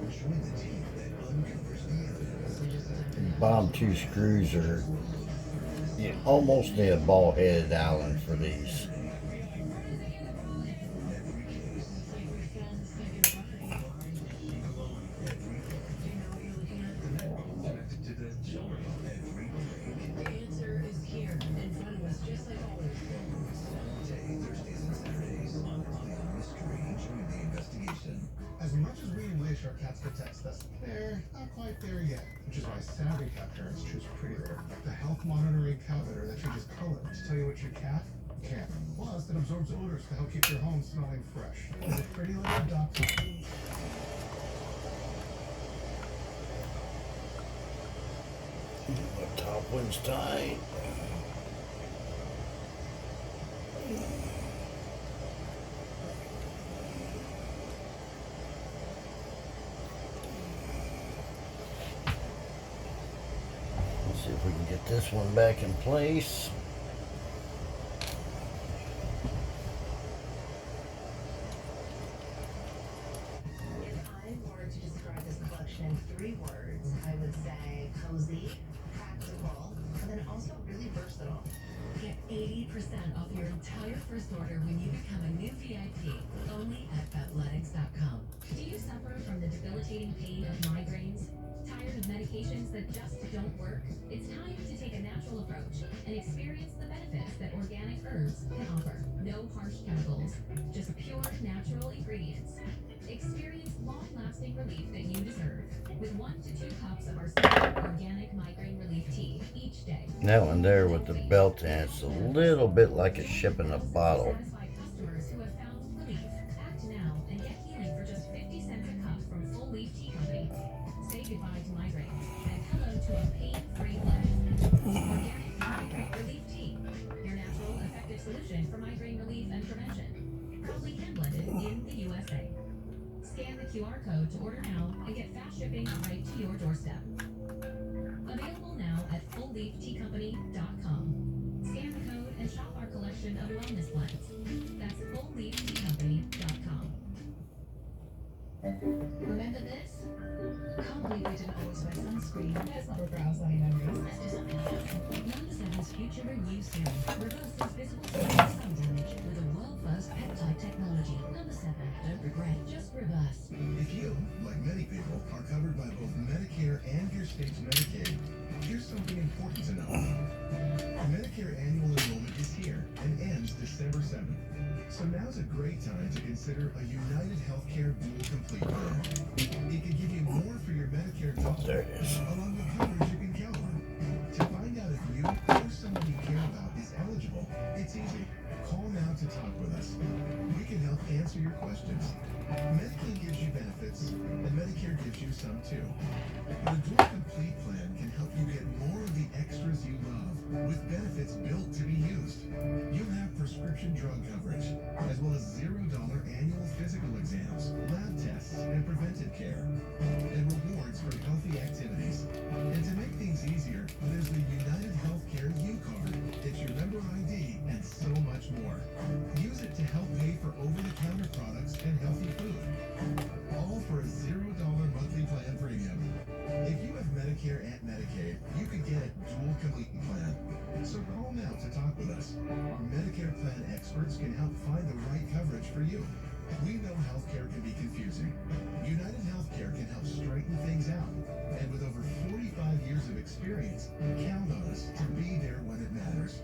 Join the team that uncovers the evidence. Bottom two screws are, you almost need a ball-headed Allen for these. Connected to the shoulder bone. The answer is here in front of us, just like always. Thursdays and Saturdays on Ion Mystery. Join the investigation. As much as we wish our cats could text us, they're not quite there yet. Which is why savvy cat parents choose Pretty Litter, the health monitoring cat litter that changes color to tell you what your cat can. Plus, it absorbs odors to help keep your home smelling fresh. Visit prettylitter.com. The top one's tight. Let's see if we can get this one back in place. If I were to describe this collection in 3 words, I would say cozy, practical, and then also really versatile. Get 80% off your entire first order when you become a new VIP, only at Fabletics.com. Do you suffer from the debilitating pain of migraines? Tired of medications that just don't work? It's time to take a natural approach approach and experience the benefits that organic herbs can offer. No harsh chemicals, just pure natural ingredients. Experience long-lasting relief that you deserve with 1 to 2 cups of our simple organic migraine relief tea each day. That one there with the belt in, it's a little bit like a ship in a bottle. Satisfied customers who have found relief. Act now and get healing for just 50 cents a cup from Full Leaf Tea Company. Say goodbye to migraines and hello to a pain-free life. Organic migraine relief tea, your natural, effective solution for migraine relief and prevention. Proudly hand-blended in the USA. Scan the QR code to order now and get fast shipping right to your doorstep. Available now at fullleafteacompany.com. Scan the code and shop our collection of wellness blends. That's fullleafteacompany.com. Remember this? Can't believe we didn't always wear sunscreen. Let's not rebrowse any memories. Let's do something else. Number 7's Future Renew Serum reverses visible sun damage with a world-first peptide technology. Number 7, don't regret, just reverse. If you, like many people, are covered by both Medicare and your state's Medicaid, here's something important to know. Medicare annual enrollment is here and ends December 7th. So now's a great time to consider a United Healthcare Dual Complete Plan. It can give you more for your Medicare dollars, There it is. along with coverage you can count on. To find out if you or someone you care about is eligible, it's easy. Call now to talk with us. We can help answer your questions. Medicaid gives you benefits, and Medicare gives you some too. But a Dual Complete Plan can help you get more of the extras you love, with benefits built to be used. You'll have prescription drug coverage, as well as $0 annual physical exams, lab tests, and preventive care, and rewards for healthy activities. And to make things easier, there's the United Healthcare U Card. It's your member ID and so much more. Use it to help pay for over-the-counter products and healthy food. All for a $0 monthly plan premium. If you have Medicare and Medicaid, you could get a Dual Complete Plan. So call now to talk with us. Our Medicare plan experts can help find the right coverage for you. We know healthcare can be confusing. United Healthcare can help straighten things out. And with over 45 years of experience, count on us to be there when it matters.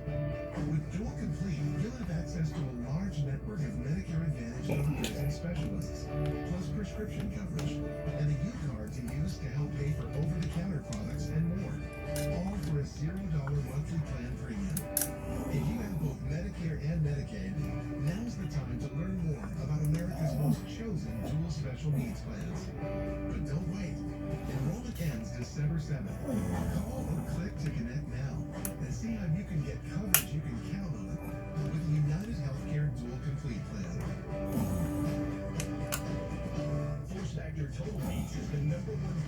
With Dual Complete, you'll have access to a large network of Medicare Advantage doctors and specialists, plus prescription coverage, and a U card to use to help pay for over-the-counter products and more. All for a $0 monthly plan premium. If you have both Medicare and Medicaid, now's the time to learn more about America's most chosen dual special needs plans. But don't wait. Enrollment ends December 7th. Call or click to connect now and see how you can get coverage you can count on with the United Healthcare Dual Complete Plan. Force Factor Total Beats is the #1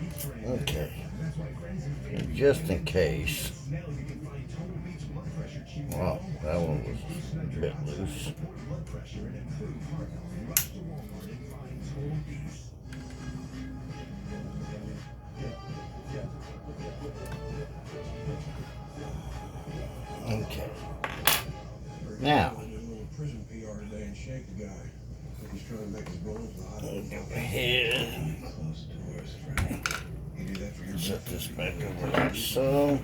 beats brand. Okay. That's why friends and family Just in case. now you can find Total Beats blood pressure chews. Wow, that one was a bit loose. Support blood pressure and improve heart health. Rush to Walmart and find Total Beats. Okay. Now, Prison PR today and shake the guy. He's trying to make his bones hot. we'll go ahead Close doors, Frank. You do that for your set benefit? this back over like so.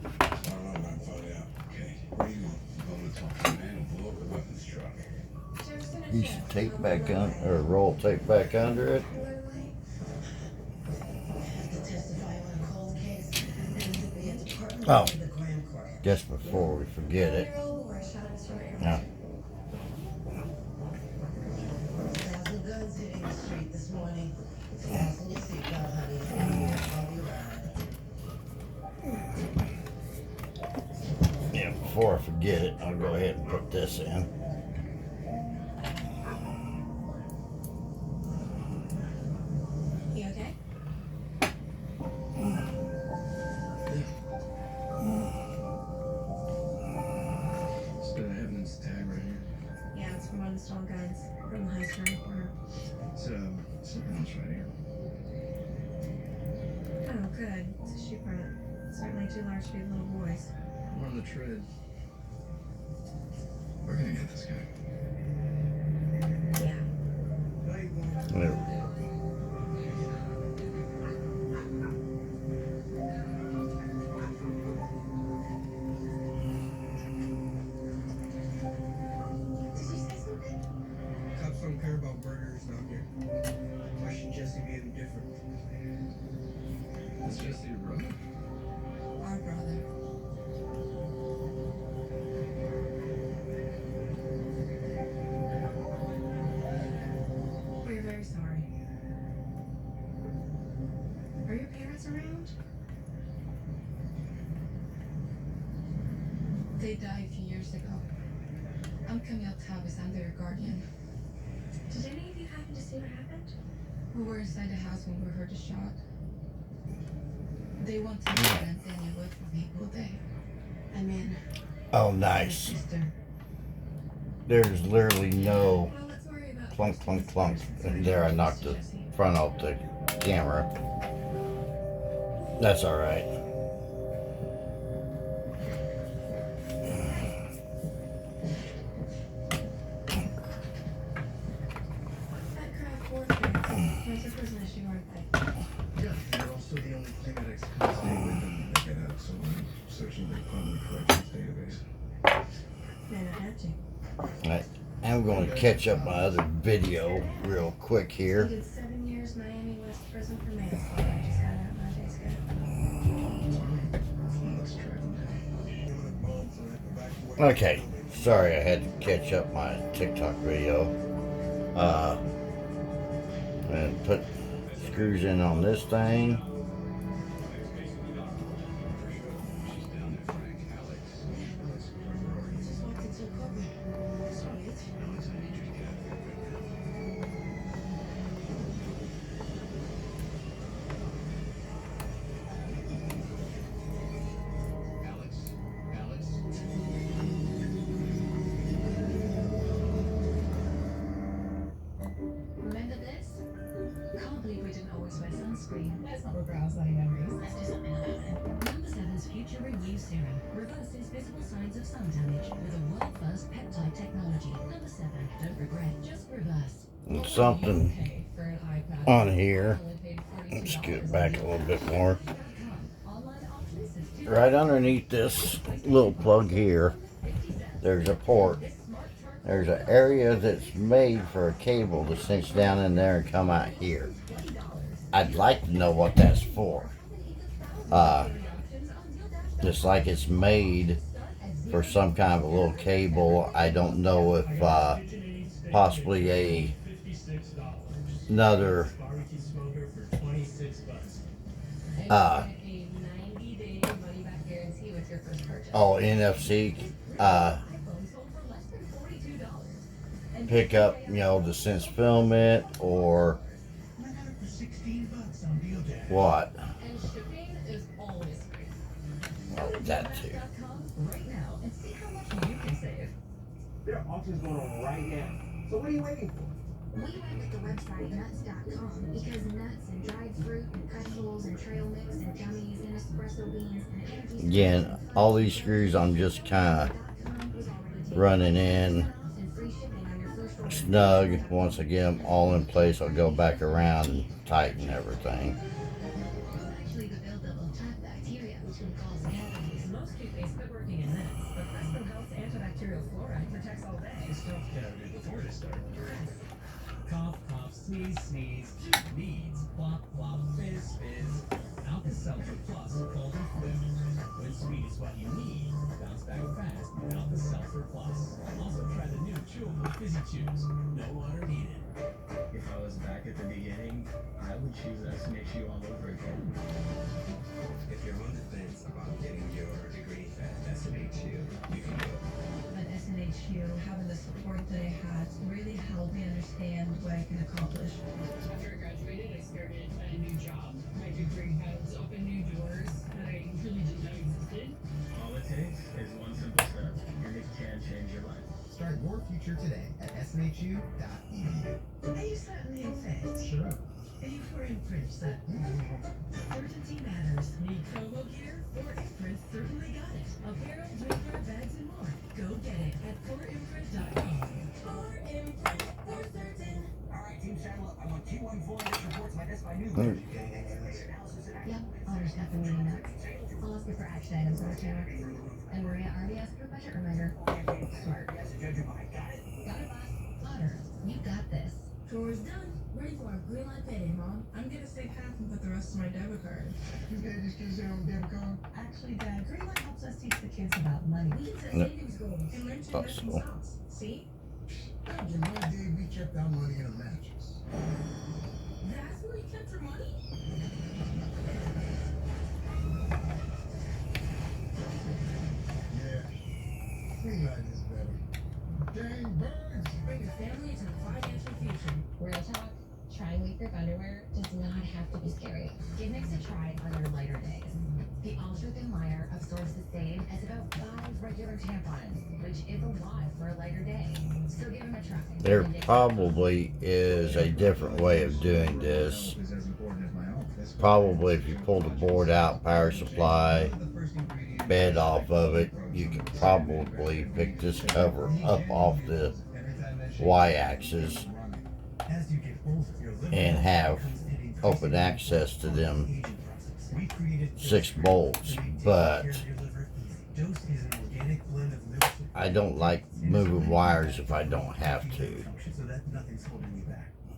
I don't know, I'm gonna find out. Okay. Where you going? I'm gonna talk to the man who blew up the weapons truck. Piece of tape back on, or roll tape back under it. To testify on a cold case and to be a department Oh. of the Grand Court. Just before we forget it. Now, 1,000 guns hitting the street this morning. Fasten your seatbelt, honey. I'll be right. yeah, before I forget it, I'll go ahead and put this in. You okay? Still have evidence tag right here. Yeah, it's from one of the stolen guns from the high school corner. It's something else right here. Oh, good. It's a shoe print. Certainly too large to be little boys. We're on the tread. We're gonna get this guy. Yeah. There. They died a few years ago. I'm Camille Tavis. I'm their guardian. Did any of you happen to see what happened? We were inside the house when we heard the shot. They want to prevent Danny away from people. I'm in. Oh, nice. Sister. There's literally no Well, let's worry about clunk, clunk, clunk. And there I knocked the front off the camera. That's all right. that craft warfare. Those was an issue, aren't they? Yeah, they're also the only paramedics can stay with them when they get out, so I'm searching their primary corrections database. Man, I had to. Right. I'm going to catch up my other video real quick here. Did 7 years Miami West prison for manslaughter. I just got out my day's good. Let's try them. Okay. Sorry I had to catch up my TikTok video. And put screws in on this thing. Just walked into a courtroom. Sweet. Remember this? Can't believe we didn't always wear sunscreen. Let's not rebrowse any memories. Let's do something about it. Number 7's Future Renew Serum reverses visible signs of sun damage with a world-first peptide technology. Number 7, don't regret, just reverse. And something Pay for an iPad. on here. Only paid Let's $42 get back a little bit more. Online options since Right underneath this little plug here, there's a port. There's an area that's made for a cable to cinch down in there and come out here. I'd like to know what that's for. Just like it's made for some kind of a little cable. I don't know if possibly another A 90-day money-back guarantee with your first purchase. NFC iPhone sold for less than $42. And pick up, you know, to sense film it or I got it for $16 on deal day. what. And shipping is always free. Oh, that too. Nuts.com right now and see how much you can save. There are auctions going on right now. So what are you waiting for? We went with the website nuts.com because nuts and dried fruit and pretzels and trail mix and gummies and espresso beans and energy. Again, all these screws I'm just kind of running in snug. Once I get them all in place, I'll go back around and tighten everything. It's actually the buildup of trapped bacteria, which can cause cavities. Most toothpaste quit working in minutes, but Presto Health's antibacterial fluoride protects all day. Stop cavity before they start. Cough, cough, sneeze, sneeze, needs, plop, plop, fizz, fizz. Alka-Seltzer Plus, cold and flu. When sweet is what you need, bounce back fast with Alka-Seltzer Plus. Also try the new chewable Fizzy Chews. No water needed. If I was back at the beginning, I would choose SNHU all over again. If you're on the fence about getting your degree at SNHU, you can do it. At SNHU, having the support that I had really helped me understand what I can accomplish. After I graduated, I started a new job. My degree has opened new doors that I really didn't know existed. All it takes is one simple step, and it can change your life. Start your future today at snhu.edu. Are you certainly in fact? Sure. Are you for imprint, sir? Certainty matters. Need Kobo gear? Fort Imprint certainly got it. Apparel, drinkware, bags, and more. Go get it at fortimprint.com. For imprint, for certain. Alright, Team Channel, I want T14 this reports my SI News. Yep, Otter's got the meeting notes. I'll ask you for action items on the channel. And Maria already asked for budget reminder. Smart. Got it? Got it, boss. Otter, you got this. Chores done. Ready for a green light payday, Mom. I'm gonna save half and put the rest of my debit card. You guys just use their own debit card? Actually, Dad, Greenlight helps us teach the kids about money. We can set No. savings goals and learn to Thought invest in so. stocks. See? Back in my day, we kept our money in a mattress. That's where you kept your money? Yeah, That is better. Dang birds! Bring your family to the financial future. Real talk, trying leaf-grip underwear does not have to be scary. Give Mix a try on your lighter days. The ultra-thin layer absorbs the stain as about 5 regular tampons, which is a lot for a lighter day. So give them a try. There probably is a different way of doing this. Probably if you pull the board out, power supply, bed off of it, you could probably pick this cover up off the Y-axis and have open access to them 6 bolts, but I don't like moving wires if I don't have to.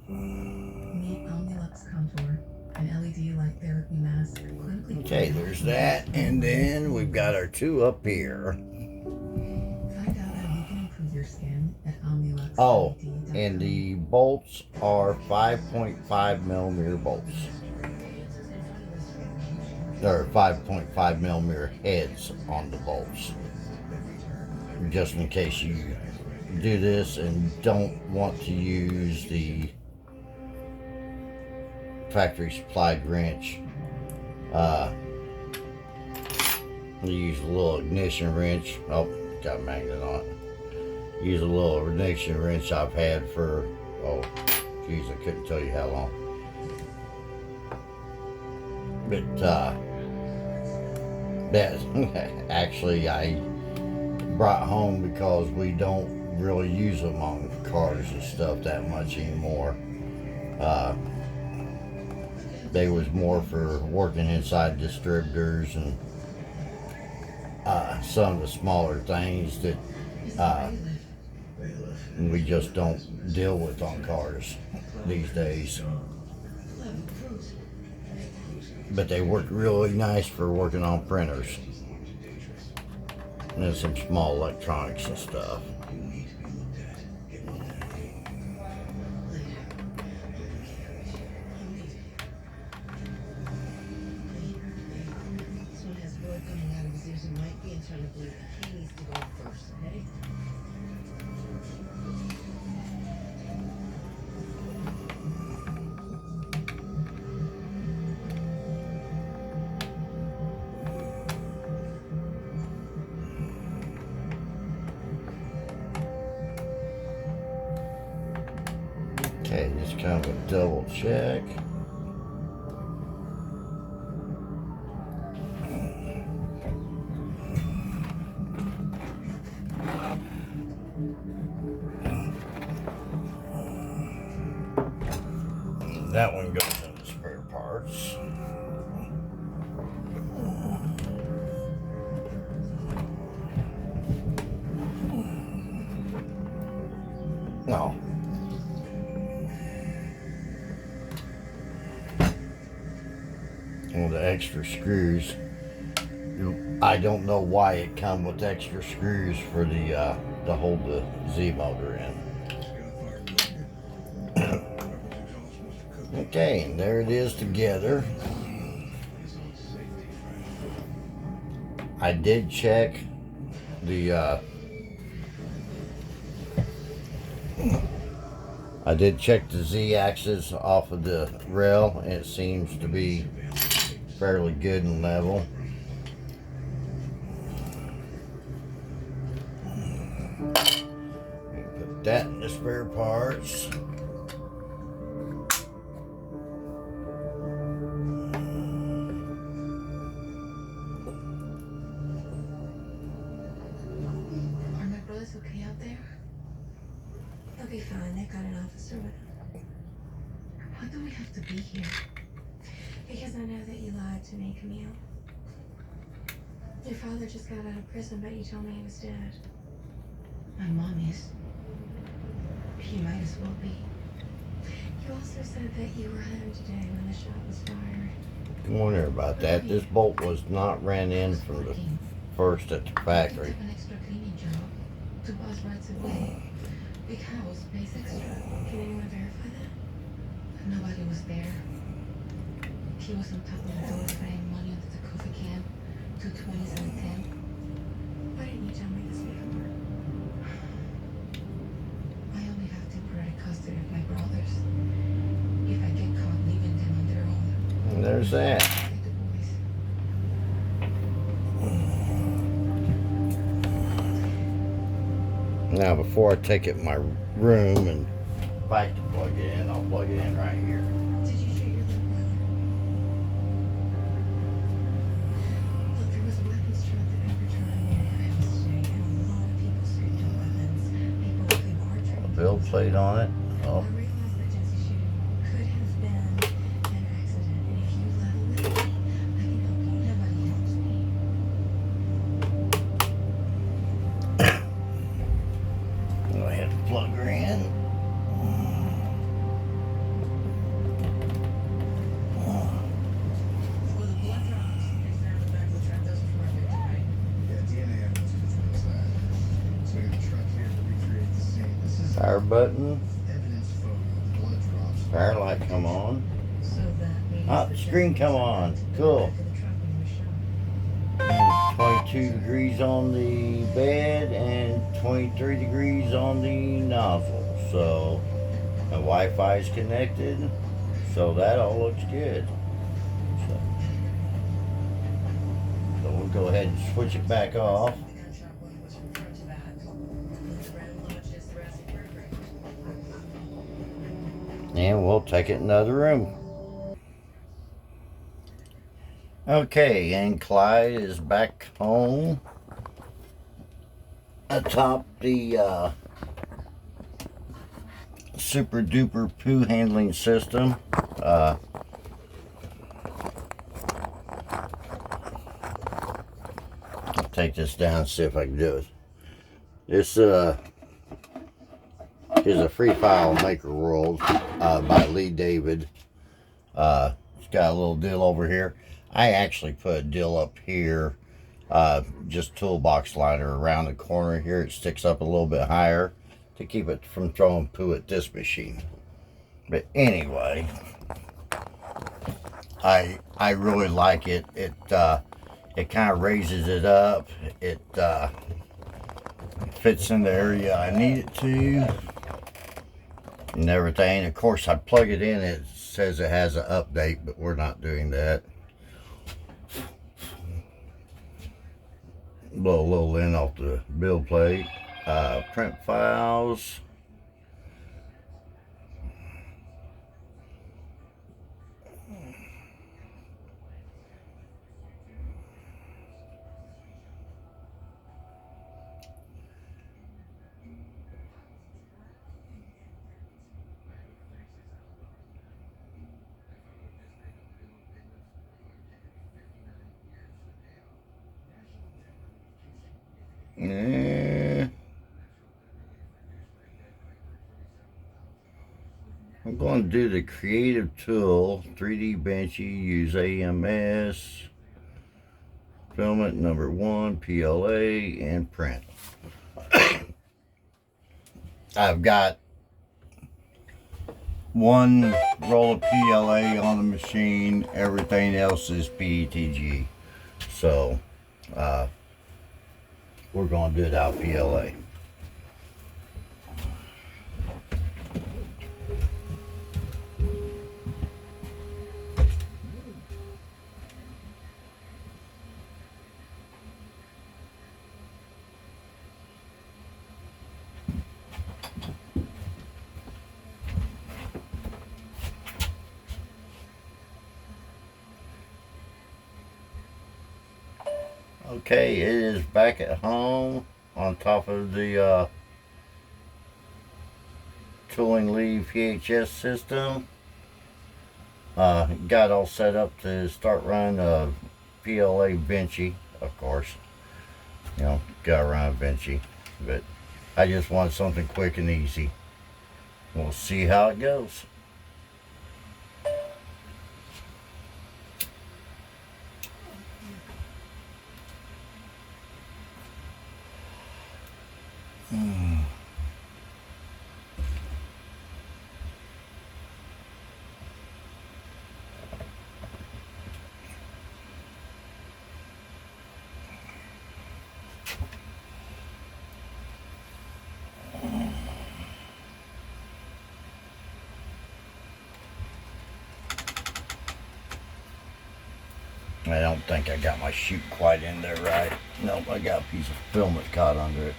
Meet Omnilux Contour, an LED light therapy mask. Clinically Okay, there's that, and then we've got our 2 up here. Find out how you can improve your skin at Omnilux. Oh, and the bolts are 5.5 millimeter bolts. There are 5.5 millimeter heads on the bolts. Just in case you do this and don't want to use the factory supplied wrench. You use a little ignition wrench. Oh, got a magnet on it. Use a little ignition wrench I've had for, oh, geez, I couldn't tell you how long. But, that actually I brought home because we don't really use them on cars and stuff that much anymore. They was more for working inside distributors and some of the smaller things that we just don't deal with on cars these days. But they work really nice for working on printers and some small electronics and stuff. This one has blood coming out of his ears and might be internal bleeding. He needs to go first, okay? Okay, just kind of a double check. That one goes in the spare parts. No. Well, the extra screws, I don't know why it come with extra screws for the to hold the Z motor in. Okay, and there it is together. I did check the Z-axis off of the rail, and it seems to be fairly good and level. Put that in the spare parts. Are my brothers okay out there? They'll be fine. They've got an officer with them. Why do we have to be here? Because I know that you lied to me, Camille. Your father just got out of prison, but you told me he was dead. My mom is. He might as well be. You also said that you were home today when the shot was fired. Don't worry about that. This bolt was not ran in from the first at the factory. An extra cleaning job to buzz right away. Big house, pays extra. Can anyone verify that? Nobody was there. He was on top of the door frame, money under the coffee can, 2 20s and a 10. Why didn't you tell me this before? There's that. Now, before I take it in my room and fight to plug it in, I'll plug it in right here. Did you shoot your little brother? Look, there was a weapons truck that overturned near your house today, and a lot of people scooped up weapons. People who are trained. Bill plate on it. Oh, I realize that Jesse's shooting could have been an accident, and if you level with me, I can help you. Nobody helps me. go ahead and plug her in. Well, the blood drops they found in the back of the truck, those are from our victim, right? Yeah, DNA evidence confirms that. So we have a truck here to recreate the scene. This is Power button. evidence photo. Blood drops. Power light come on. So that means Ah, that screen Jesse come was on. in the Cool. back of the truck when he was shot. And 22 degrees on the bed and 23 degrees on the nozzle. So my Wi-Fi is connected. So that all looks good. So we'll go ahead and switch it back off. The gunshot wound was from front to back. The round lodged his thoracic vertebrae. And we'll take it in another room. Okay, and Clyde is back home atop the super duper poo handling system. I'll take this down and see if I can do it. This is a free file maker world by Lee David. It's got a little deal over here. I actually put a deal up here, just toolbox liner around the corner here. It sticks up a little bit higher to keep it from throwing poo at this machine. But anyway, I really like it. It kind of raises it up. It fits in the area I need it to and everything. Of course, I plug it in. It says it has an update, but we're not doing that. Blow a little in off the build plate. Print files. Yeah. I'm going to do the creative tool, 3D Benchy, use AMS, filament number 1, PLA, and print. I've got one roll of PLA on the machine, everything else is PETG. So, we're going to do it out PLA. Okay, it is back at home on top of the tooling lead VHS system. Got all set up to start running a PLA Benchy, of course. You know, gotta run a Benchy, but I just want something quick and easy. We'll see how it goes. I don't think I got my chute quite in there right. Nope, I got a piece of filament caught under it.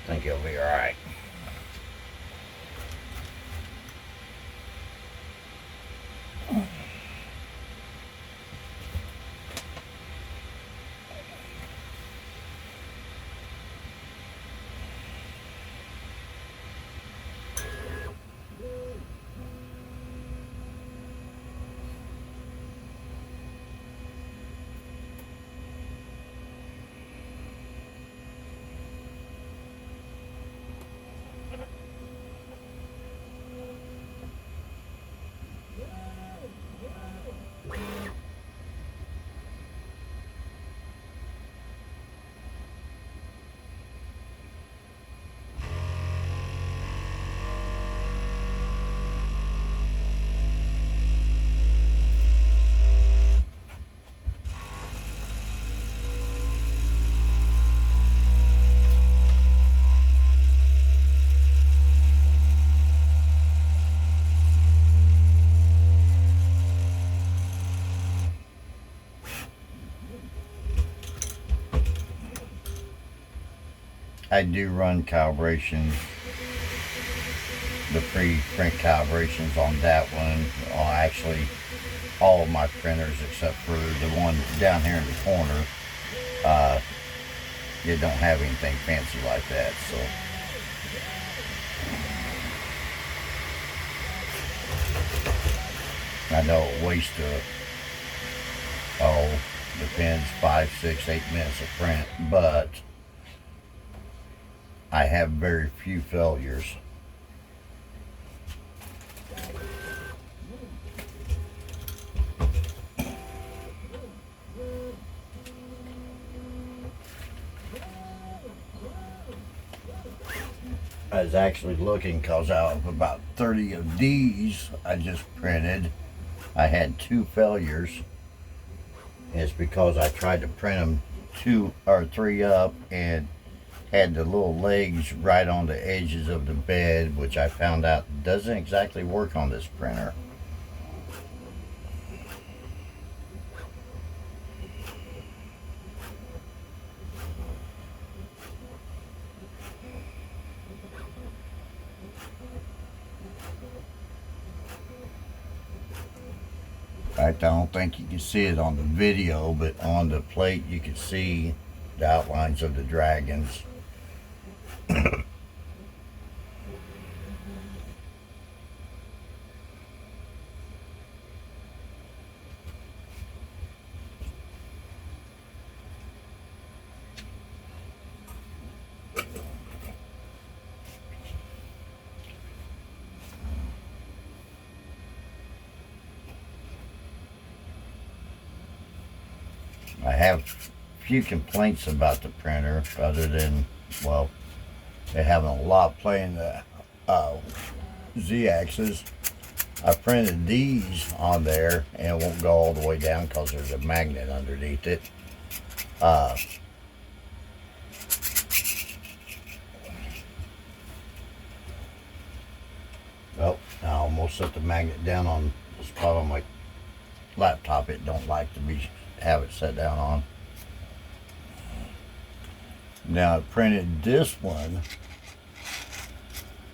Think it'll be alright. I do run calibrations, the pre-print calibrations on that one. Actually, all of my printers except for the one down here in the corner. It don't have anything fancy like that, so. I know it wastes depends, 5, 6, 8 minutes of print, but I have very few failures. I was actually looking because out of about 30 of these I just printed, I had 2 failures. It's because I tried to print them 2 or 3 up and had the little legs right on the edges of the bed, which I found out doesn't exactly work on this printer. In fact, I don't think you can see it on the video, but on the plate you can see the outlines of the dragons. I have few complaints about the printer other than, well, they having a lot playing the Z-axis. I printed these on there and it won't go all the way down because there's a magnet underneath it. Oh, I almost set the magnet down on the spot on my laptop it don't like to be have it set down on. Now I printed this one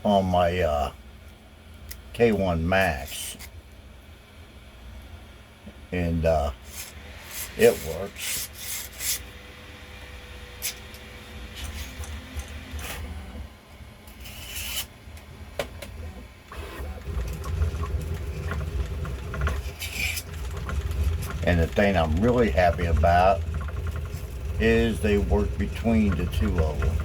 on my K1 Max and it works. And the thing I'm really happy about is they work between the 2 of them.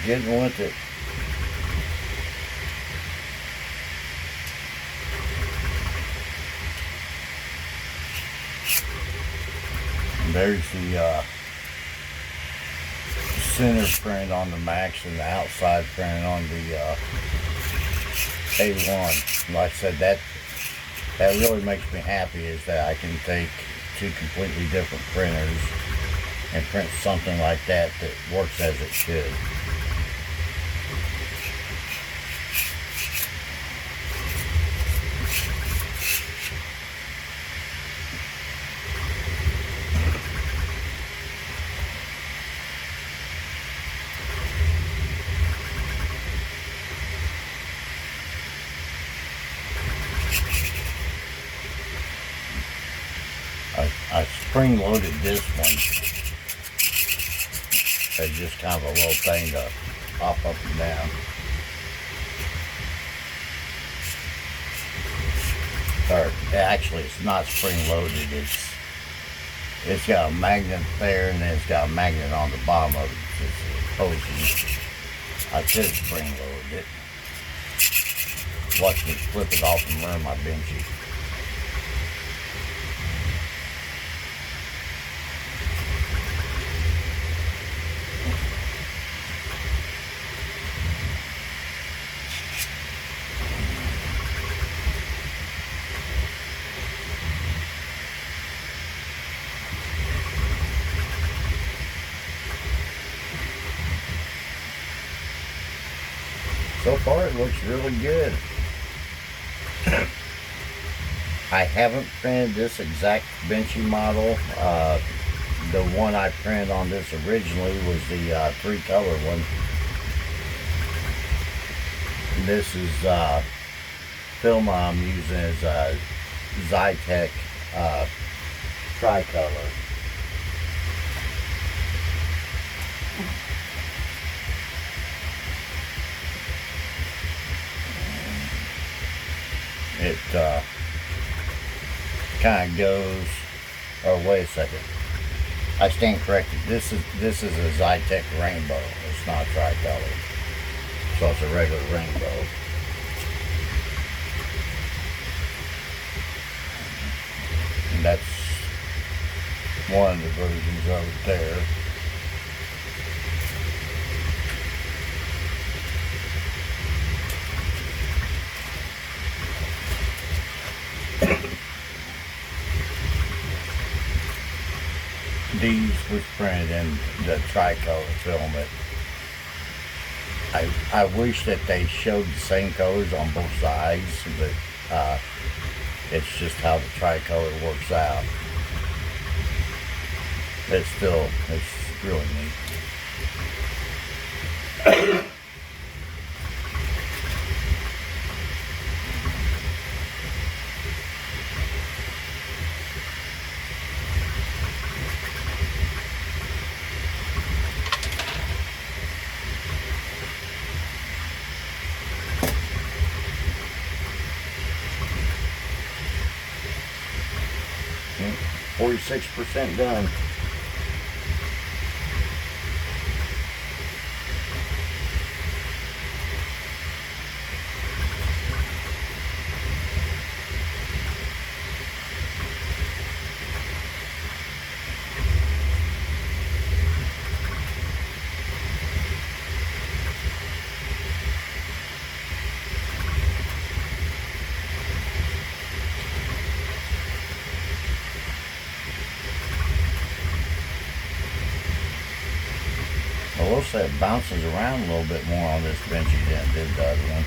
getting with it. And there's the center print on the Max and the outside print on the A1. Like I said, that really makes me happy, is that I can take two completely different printers and print something like that that works as it should. I spring loaded this one as just kind of a little thing to hop up and down. Or actually, it's not spring loaded. It's got a magnet there, and then it's got a magnet on the bottom of it. It's opposing. I could have spring loaded it. Watch me flip it off and run my benchy. So far it looks really good. I haven't printed this exact benchy model. The one I printed on this originally was the 3-color one. This is film I'm using is a Zytec tricolor. It kind of goes, or wait a second, I stand corrected. This is a Zytec rainbow. It's not tricolor, so it's a regular rainbow. And that's one of the versions of it there. These was printed in the tricolor filament. I wish that they showed the same colors on both sides, but it's just how the tricolor works out. It's really neat. 46% done. I will say it bounces around a little bit more on this benchy than it did the other one.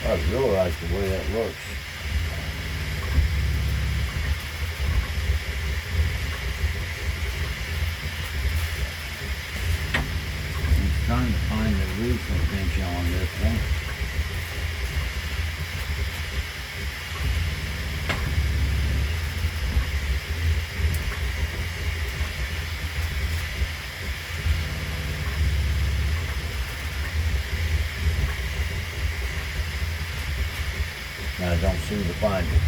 I really like the way that looks. I'm trying to find the roof pinch on this one. I don't seem to find it.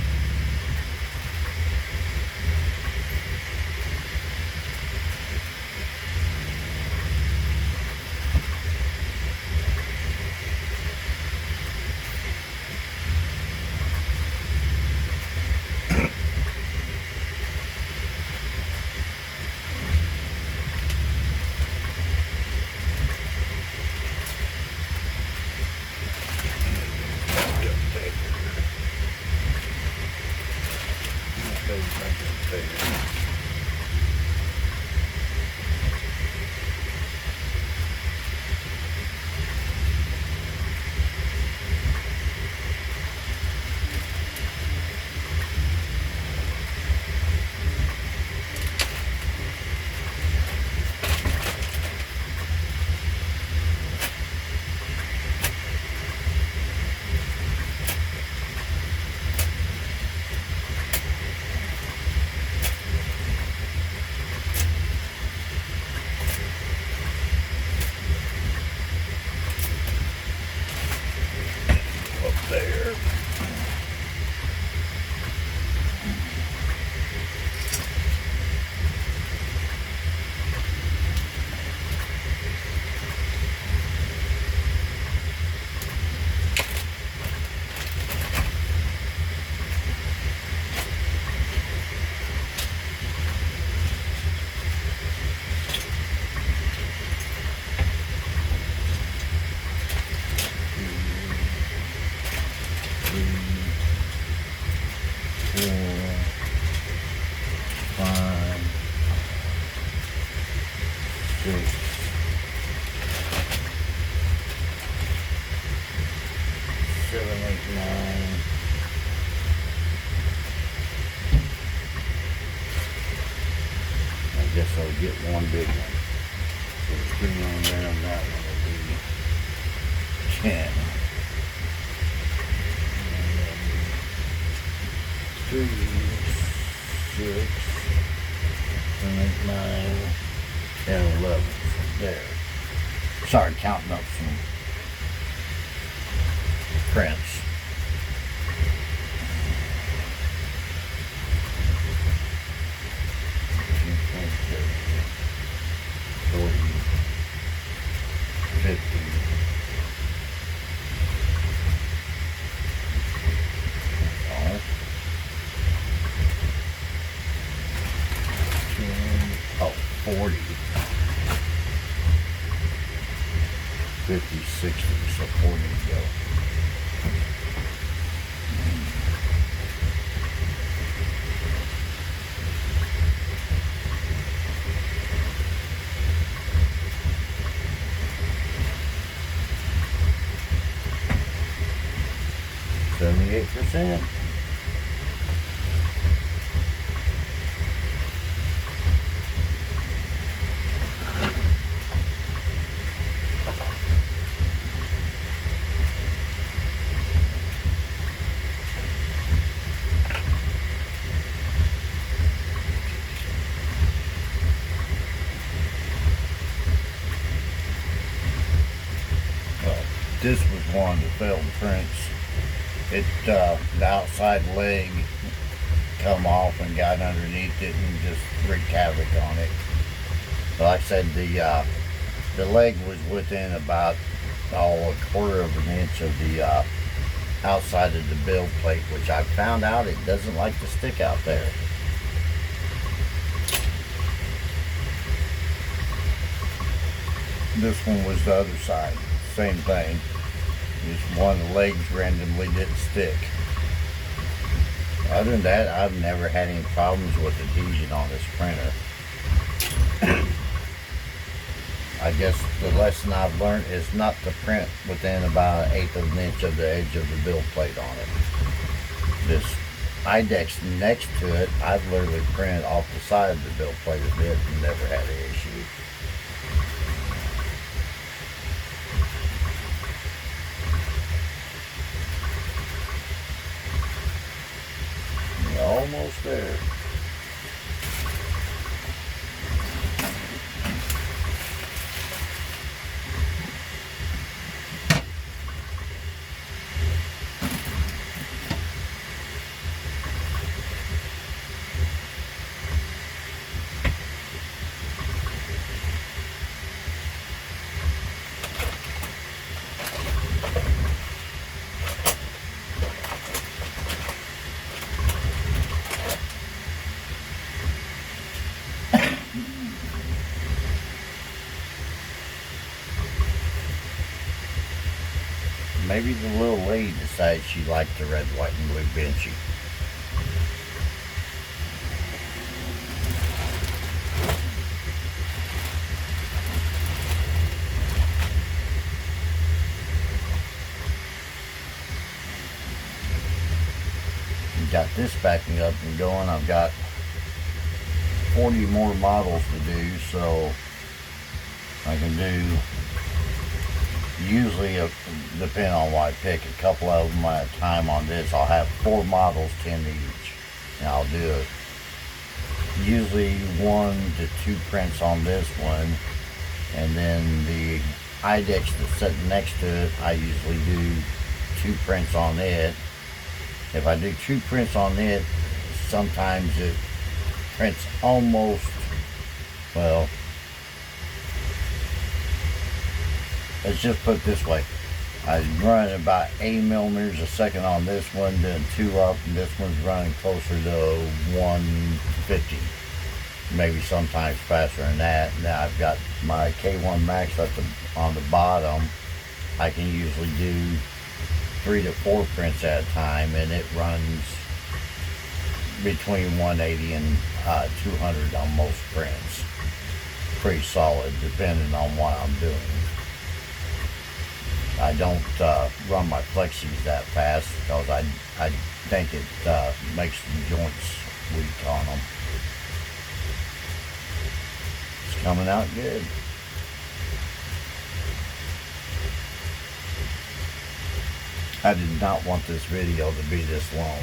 There. I guess I'll get one big one. So the 3 on there on that one will be 10. 3, 6, 7, 8, 9, 10, 11. There. Sorry, counting up some prints. Oh, 40, 50, 60, so 40 to go. %. This was one of the failed prints. The outside leg come off and got underneath it and just wreaked havoc on it. But like I said, the leg was within about a quarter of an inch of the outside of the build plate, which I found out it doesn't like to stick out there. This one was the other side, same thing. Just one of the legs randomly didn't stick. Other than that, I've never had any problems with adhesion on this printer. I guess the lesson I've learned is not to print within about 1/8 of an inch of the edge of the build plate on it. This IDEX next to it, I've literally printed off the side of the build plate a bit and never had an issue. We're almost there. Maybe the little lady decided she liked the red, white, and blue Benchy. Got this backing up and going. I've got 40 more models to do, so I can do usually, depending on what I pick, a couple of them at a time on this. I'll have 4 models, 10 each, and I'll do usually 1 to 2 prints on this one, and then the IDEX that's sitting next to it, I usually do 2 prints on it. If I do 2 prints on it, sometimes it prints almost, well, let's just put it this way. I run about 80 millimeters a second on this one, then 2 up, and this one's running closer to 150. Maybe sometimes faster than that. Now I've got my K1 Max on the bottom. I can usually do 3 to 4 prints at a time, and it runs between 180 and 200 on most prints. Pretty solid, depending on what I'm doing. I don't run my flexis that fast because I think it makes the joints weak on them. It's coming out good. I did not want this video to be this long.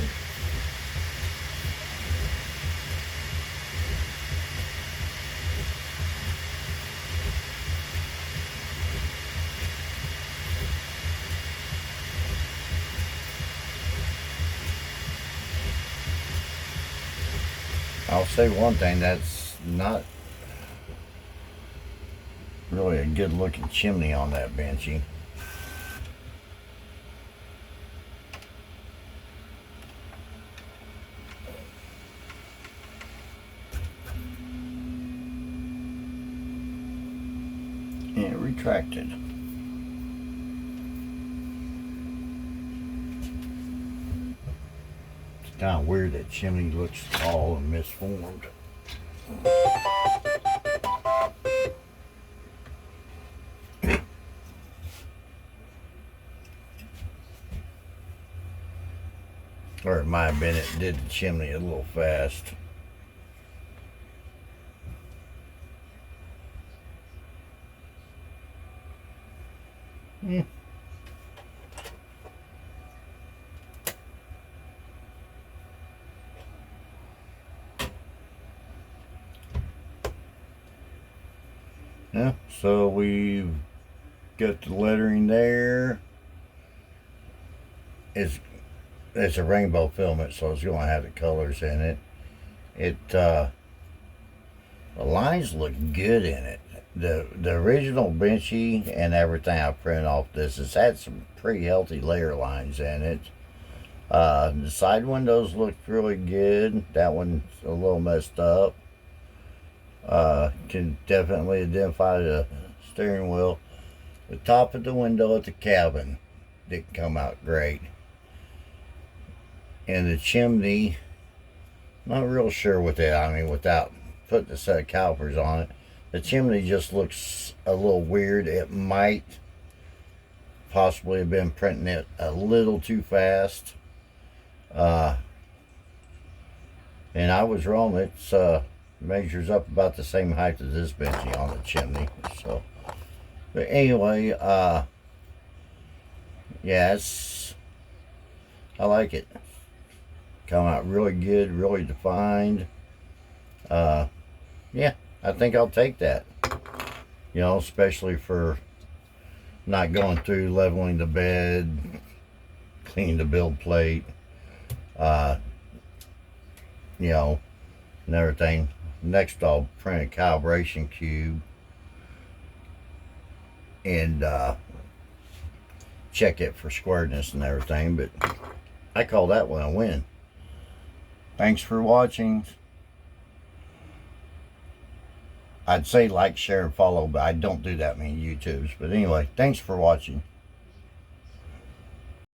I'll say one thing, that's not really a good looking chimney on that Benchy. And it retracted. Kind of weird that chimney looks tall and misformed. Or it might have been it did the chimney a little fast. Yeah, so we've got the lettering there. It's a rainbow filament, so it's going to have the colors in it. The lines look good in it. The original Benchy and everything I printed off this has had some pretty healthy layer lines in it. The side windows look really good. That one's a little messed up. Can definitely identify the steering wheel. The top of the window at the cabin didn't come out great. And the chimney, not real sure with that. I mean, without putting a set of calipers on it, The chimney just looks a little weird. It might possibly have been printing it a little too fast. And I was wrong. It's measures up about the same height as this Benji on the chimney. So, but anyway, yeah, I like it. Come out really good, really defined. Yeah, I think I'll take that. You know, especially for not going through leveling the bed, cleaning the build plate, you know, and everything. Next, I'll print a calibration cube and check it for squareness and everything. But I call that one a win. Thanks for watching. I'd say like, share, and follow, but I don't do that many YouTubes. But anyway, thanks for watching.